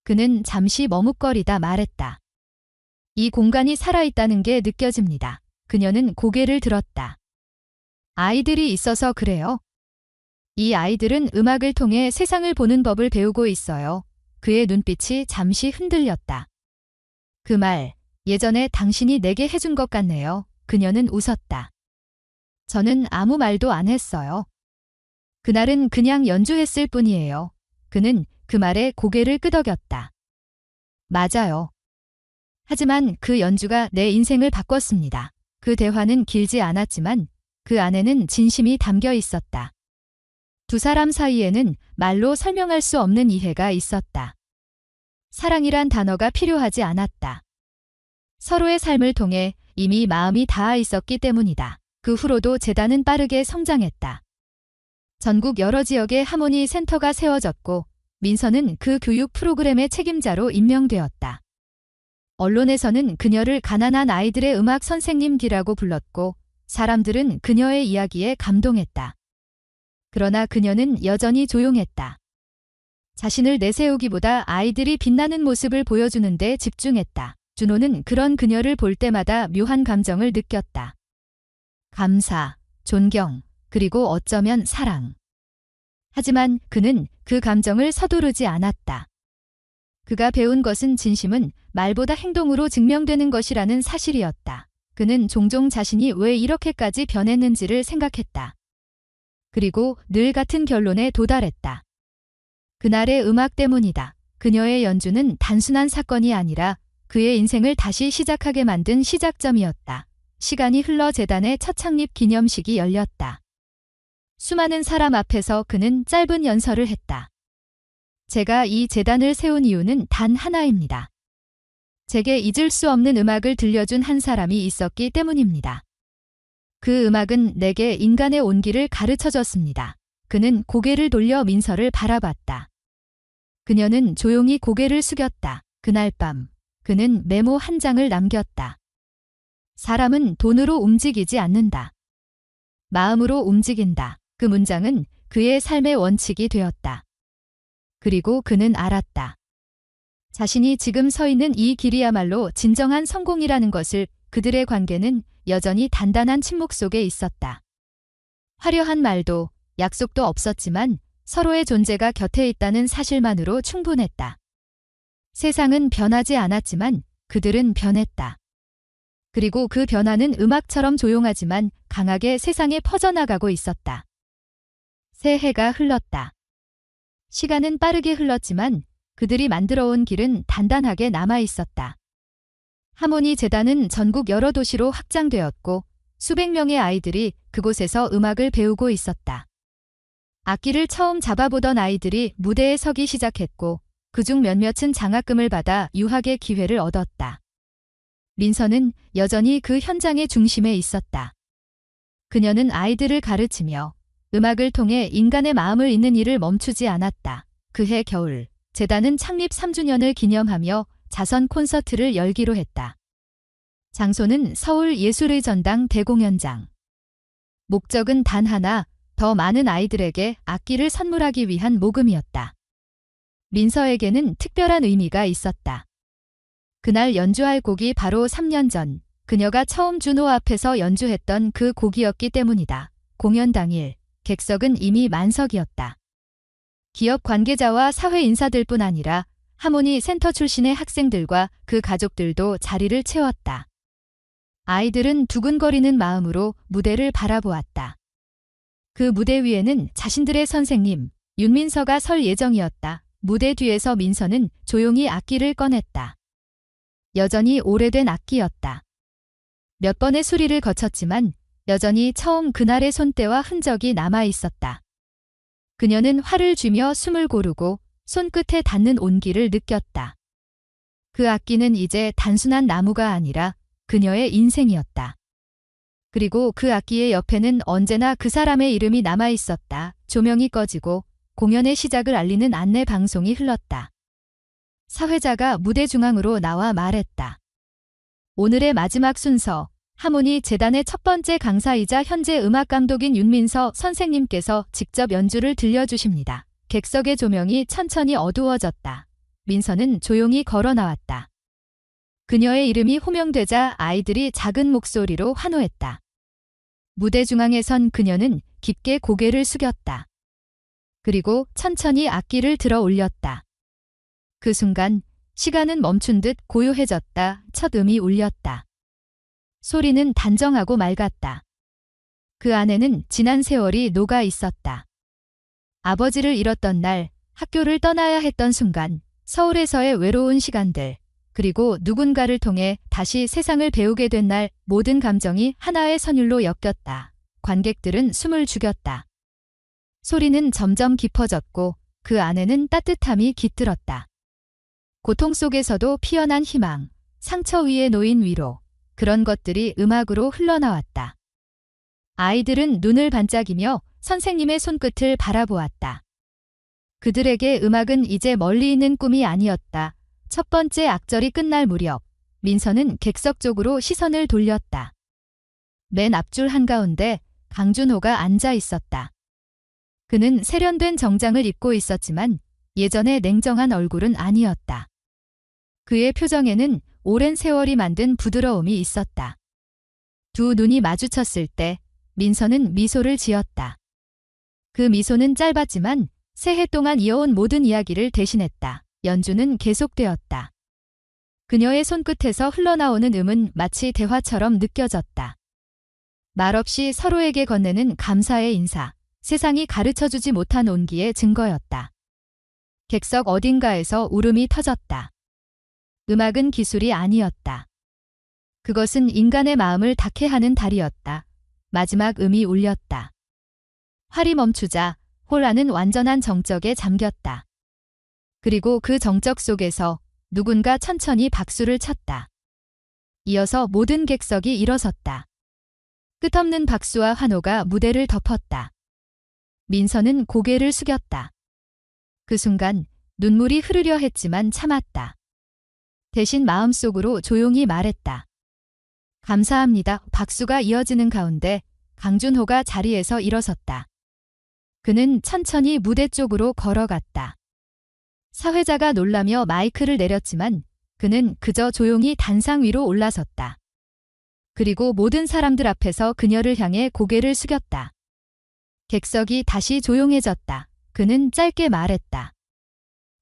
그는 잠시 머뭇거리다 말했다. 이 공간이 살아있다는 게 느껴집니다. 그녀는 고개를 들었다. 아이들이 있어서 그래요. 이 아이들은 음악을 통해 세상을 보는 법을 배우고 있어요. 그의 눈빛이 잠시 흔들렸다. 그 말, 예전에 당신이 내게 해준 것 같네요. 그녀는 웃었다. 저는 아무 말도 안 했어요. 그날은 그냥 연주했을 뿐이에요. 그는 그 말에 고개를 끄덕였다. 맞아요. 하지만 그 연주가 내 인생을 바꿨습니다. 그 대화는 길지 않았지만 그 안에는 진심이 담겨 있었다. 두 사람 사이에는 말로 설명할 수 없는 이해가 있었다. 사랑이란 단어가 필요하지 않았다. 서로의 삶을 통해 이미 마음이 닿아 있었기 때문이다. 그 후로도 재단은 빠르게 성장했다. 전국 여러 지역에 하모니 센터가 세워졌고 민서는 그 교육 프로그램의 책임자로 임명되었다. 언론에서는 그녀를 가난한 아이들의 음악 선생님기라고 불렀고 사람들은 그녀의 이야기에 감동했다. 그러나 그녀는 여전히 조용했다. 자신을 내세우기보다 아이들이 빛나는 모습을 보여주는 데 집중했다. 준호는 그런 그녀를 볼 때마다 묘한 감정을 느꼈다. 감사, 존경, 그리고 어쩌면 사랑. 하지만 그는 그 감정을 서두르지 않았다. 그가 배운 것은 진심은 말보다 행동으로 증명되는 것이라는 사실이었다. 그는 종종 자신이 왜 이렇게까지 변했는지를 생각했다. 그리고 늘 같은 결론에 도달했다. 그날의 음악 때문이다. 그녀의 연주는 단순한 사건이 아니라 그의 인생을 다시 시작하게 만든 시작점이었다. 시간이 흘러 재단의 첫 창립 기념식이 열렸다. 수많은 사람 앞에서 그는 짧은 연설을 했다. 제가 이 재단을 세운 이유는 단 하나입니다. 제게 잊을 수 없는 음악을 들려준 한 사람이 있었기 때문입니다. 그 음악은 내게 인간의 온기를 가르쳐줬습니다. 그는 고개를 돌려 민서를 바라봤다. 그녀는 조용히 고개를 숙였다. 그날 밤 그는 메모 한 장을 남겼다. 사람은 돈으로 움직이지 않는다. 마음으로 움직인다. 그 문장은 그의 삶의 원칙이 되었다. 그리고 그는 알았다. 자신이 지금 서 있는 이 길이야말로 진정한 성공이라는 것을. 그들의 관계는 여전히 단단한 침묵 속에 있었다. 화려한 말도 약속도 없었지만 서로의 존재가 곁에 있다는 사실만으로 충분했다. 세상은 변하지 않았지만 그들은 변했다. 그리고 그 변화는 음악처럼 조용하지만 강하게 세상에 퍼져나가고 있었다. 새해가 흘렀다. 시간은 빠르게 흘렀지만 그들이 만들어온 길은 단단하게 남아 있었다. 하모니 재단은 전국 여러 도시로 확장되었고 수백 명의 아이들이 그곳에서 음악을 배우고 있었다. 악기를 처음 잡아보던 아이들이 무대에 서기 시작했고 그중 몇몇은 장학금을 받아 유학의 기회를 얻었다. 민서는 여전히 그 현장의 중심에 있었다. 그녀는 아이들을 가르치며 음악을 통해 인간의 마음을 잇는 일을 멈추지 않았다. 그해 겨울, 재단은 창립 3주년을 기념하며 자선 콘서트를 열기로 했다. 장소는 서울 예술의 전당 대공연장. 목적은 단 하나, 더 많은 아이들에게 악기를 선물하기 위한 모금이었다. 민서에게는 특별한 의미가 있었다. 그날 연주할 곡이 바로 3년 전 그녀가 처음 준호 앞에서 연주했던 그 곡이었기 때문이다. 공연 당일 객석은 이미 만석이었다. 기업 관계자와 사회 인사들뿐 아니라 하모니 센터 출신의 학생들과 그 가족들도 자리를 채웠다. 아이들은 두근거리는 마음으로 무대를 바라보았다. 그 무대 위에는 자신들의 선생님 윤민서가 설 예정이었다. 무대 뒤에서 민서는 조용히 악기를 꺼냈다. 여전히 오래된 악기였다. 몇 번의 수리를 거쳤지만 여전히 처음 그날의 손때와 흔적이 남아 있었다. 그녀는 화를 쥐며 숨을 고르고 손끝에 닿는 온기를 느꼈다. 그 악기는 이제 단순한 나무가 아니라 그녀의 인생이었다. 그리고 그 악기의 옆에는 언제나 그 사람의 이름이 남아 있었다. 조명이 꺼지고 공연의 시작을 알리는 안내 방송이 흘렀다. 사회자가 무대 중앙으로 나와 말했다. 오늘의 마지막 순서, 하모니 재단의 첫 번째 강사이자 현재 음악감독인 윤민서 선생님께서 직접 연주를 들려주십니다. 객석의 조명이 천천히 어두워졌다. 민서는 조용히 걸어 나왔다. 그녀의 이름이 호명되자 아이들이 작은 목소리로 환호했다. 무대 중앙에 선 그녀는 깊게 고개를 숙였다. 그리고 천천히 악기를 들어 올렸다. 그 순간 시간은 멈춘 듯 고요해졌다. 첫 음이 울렸다. 소리는 단정하고 맑았다. 그 안에는 지난 세월이 녹아 있었다. 아버지를 잃었던 날, 학교를 떠나야 했던 순간, 서울에서의 외로운 시간들, 그리고 누군가를 통해 다시 세상을 배우게 된 날, 모든 감정이 하나의 선율로 엮였다. 관객들은 숨을 죽였다. 소리는 점점 깊어졌고 그 안에는 따뜻함이 깃들었다. 고통 속에서도 피어난 희망, 상처 위에 놓인 위로, 그런 것들이 음악으로 흘러나왔다. 아이들은 눈을 반짝이며 선생님의 손끝을 바라보았다. 그들에게 음악은 이제 멀리 있는 꿈이 아니었다. 첫 번째 악절이 끝날 무렵, 민서는 객석 쪽으로 시선을 돌렸다. 맨 앞줄 한가운데 강준호가 앉아 있었다. 그는 세련된 정장을 입고 있었지만 예전의 냉정한 얼굴은 아니었다. 그의 표정에는 오랜 세월이 만든 부드러움이 있었다. 두 눈이 마주쳤을 때 민서는 미소를 지었다. 그 미소는 짧았지만 새해 동안 이어온 모든 이야기를 대신했다. 연주는 계속되었다. 그녀의 손끝에서 흘러나오는 음은 마치 대화처럼 느껴졌다. 말없이 서로에게 건네는 감사의 인사, 세상이 가르쳐주지 못한 온기의 증거였다. 객석 어딘가에서 울음이 터졌다. 음악은 기술이 아니었다. 그것은 인간의 마음을 닿게 하는 달이었다. 마지막 음이 울렸다. 활이 멈추자 홀 안은 완전한 정적에 잠겼다. 그리고 그 정적 속에서 누군가 천천히 박수를 쳤다. 이어서 모든 객석이 일어섰다. 끝없는 박수와 환호가 무대를 덮었다. 민서는 고개를 숙였다. 그 순간 눈물이 흐르려 했지만 참았다. 대신 마음속으로 조용히 말했다. 감사합니다. 박수가 이어지는 가운데 강준호가 자리에서 일어섰다. 그는 천천히 무대 쪽으로 걸어갔다. 사회자가 놀라며 마이크를 내렸지만 그는 그저 조용히 단상 위로 올라섰다. 그리고 모든 사람들 앞에서 그녀를 향해 고개를 숙였다. 객석이 다시 조용해졌다. 그는 짧게 말했다.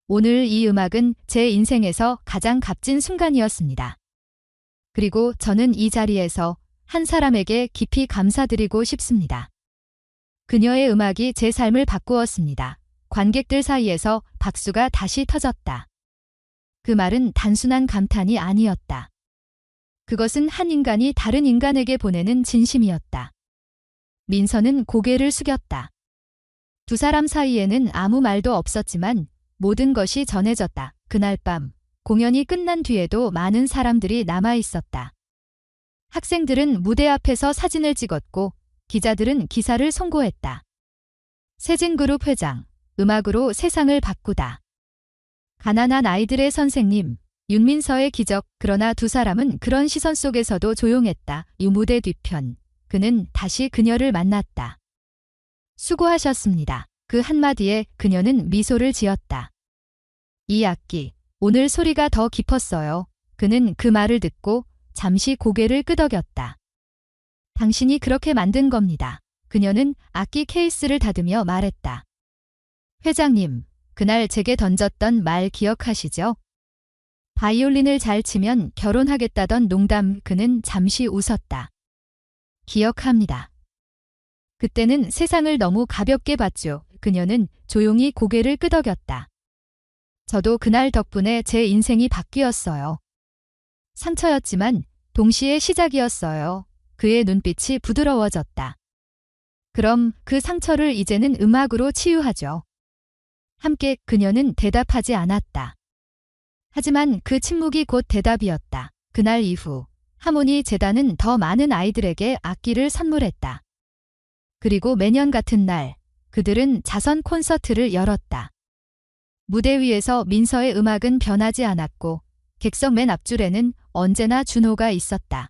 오늘 이 음악은 제 인생에서 가장 값진 순간이었습니다. 그리고 저는 이 자리에서 한 사람에게 깊이 감사드리고 싶습니다. 그녀의 음악이 제 삶을 바꾸었습니다. 관객들 사이에서 박수가 다시 터졌다. 그 말은 단순한 감탄이 아니었다. 그것은 한 인간이 다른 인간에게 보내는 진심이었다. 민서는 고개를 숙였다. 두 사람 사이에는 아무 말도 없었지만 모든 것이 전해졌다. 그날 밤 공연이 끝난 뒤에도 많은 사람들이 남아 있었다. 학생들은 무대 앞에서 사진을 찍었고 기자들은 기사를 송고했다. 세진그룹 회장, 음악으로 세상을 바꾸다. 가난한 아이들의 선생님, 윤민서의 기적. 그러나 두 사람은 그런 시선 속에서도 조용했다. 이 무대 뒤편, 그는 다시 그녀를 만났다. 수고하셨습니다. 그 한마디에 그녀는 미소를 지었다. 이 악기, 오늘 소리가 더 깊었어요. 그는 그 말을 듣고 잠시 고개를 끄덕였다. 당신이 그렇게 만든 겁니다. 그녀는 악기 케이스를 닫으며 말했다. 회장님, 그날 제게 던졌던 말 기억하시죠? 바이올린을 잘 치면 결혼하겠다던 농담. 그는 잠시 웃었다. 기억합니다. 그때는 세상을 너무 가볍게 봤죠. 그녀는 조용히 고개를 끄덕였다. 저도 그날 덕분에 제 인생이 바뀌었어요. 상처였지만 동시에 시작이었어요. 그의 눈빛이 부드러워졌다. 그럼 그 상처를 이제는 음악으로 치유하죠. 함께. 그녀는 대답하지 않았다. 하지만 그 침묵이 곧 대답이었다. 그날 이후 하모니 재단은 더 많은 아이들에게 악기를 선물했다. 그리고 매년 같은 날 그들은 자선 콘서트를 열었다. 무대 위에서 민서의 음악은 변하지 않았고 객석 맨 앞줄에는 언제나 준호가 있었다.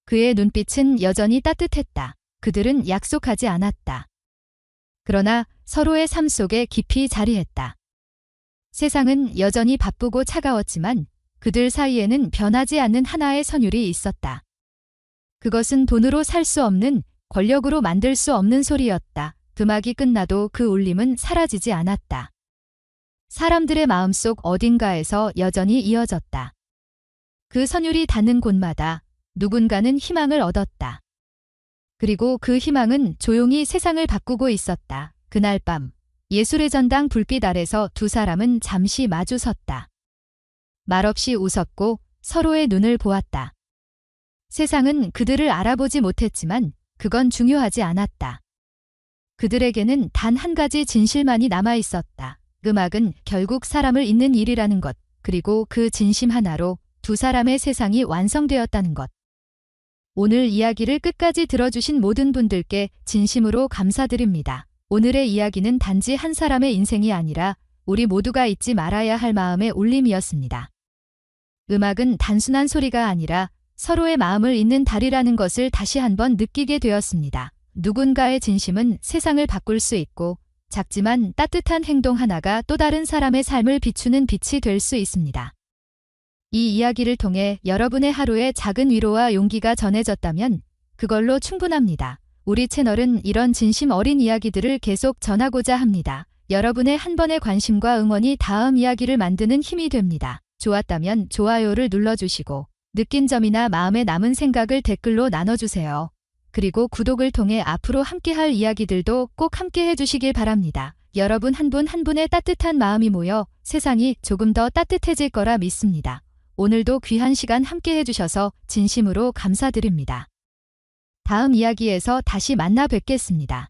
그의 눈빛은 여전히 따뜻했다. 그들은 약속하지 않았다. 그러나 서로의 삶 속에 깊이 자리했다. 세상은 여전히 바쁘고 차가웠지만 그들 사이에는 변하지 않는 하나의 선율이 있었다. 그것은 돈으로 살 수 없는, 권력으로 만들 수 없는 소리였다. 음악이 끝나도 그 울림은 사라지지 않았다. 사람들의 마음속 어딘가에서 여전히 이어졌다. 그 선율이 닿는 곳마다 누군가는 희망을 얻었다. 그리고 그 희망은 조용히 세상을 바꾸고 있었다. 그날 밤 예술의 전당 불빛 아래서 두 사람은 잠시 마주 섰다. 말없이 웃었고 서로의 눈을 보았다. 세상은 그들을 알아보지 못했지만 그건 중요하지 않았다. 그들에게는 단 한 가지 진실만이 남아 있었다. 음악은 결국 사람을 잇는 일이라는 것, 그리고 그 진심 하나로 두 사람의 세상이 완성되었다는 것. 오늘 이야기를 끝까지 들어주신 모든 분들께 진심으로 감사드립니다. 오늘의 이야기는 단지 한 사람의 인생이 아니라 우리 모두가 잊지 말아야 할 마음의 울림이었습니다. 음악은 단순한 소리가 아니라 서로의 마음을 잇는 달이라는 것을 다시 한번 느끼게 되었습니다. 누군가의 진심은 세상을 바꿀 수 있고 작지만 따뜻한 행동 하나가 또 다른 사람의 삶을 비추는 빛이 될 수 있습니다. 이 이야기를 통해 여러분의 하루에 작은 위로와 용기가 전해졌다면 그걸로 충분합니다. 우리 채널은 이런 진심 어린 이야기들을 계속 전하고자 합니다. 여러분의 한 번의 관심과 응원이 다음 이야기를 만드는 힘이 됩니다. 좋았다면 좋아요를 눌러주시고 느낀 점이나 마음에 남은 생각을 댓글로 나눠주세요. 그리고 구독을 통해 앞으로 함께할 이야기들도 꼭 함께 해주시길 바랍니다. 여러분 한 분 한 분의 따뜻한 마음이 모여 세상이 조금 더 따뜻해질 거라 믿습니다. 오늘도 귀한 시간 함께 해주셔서 진심으로 감사드립니다. 다음 이야기에서 다시 만나 뵙겠습니다.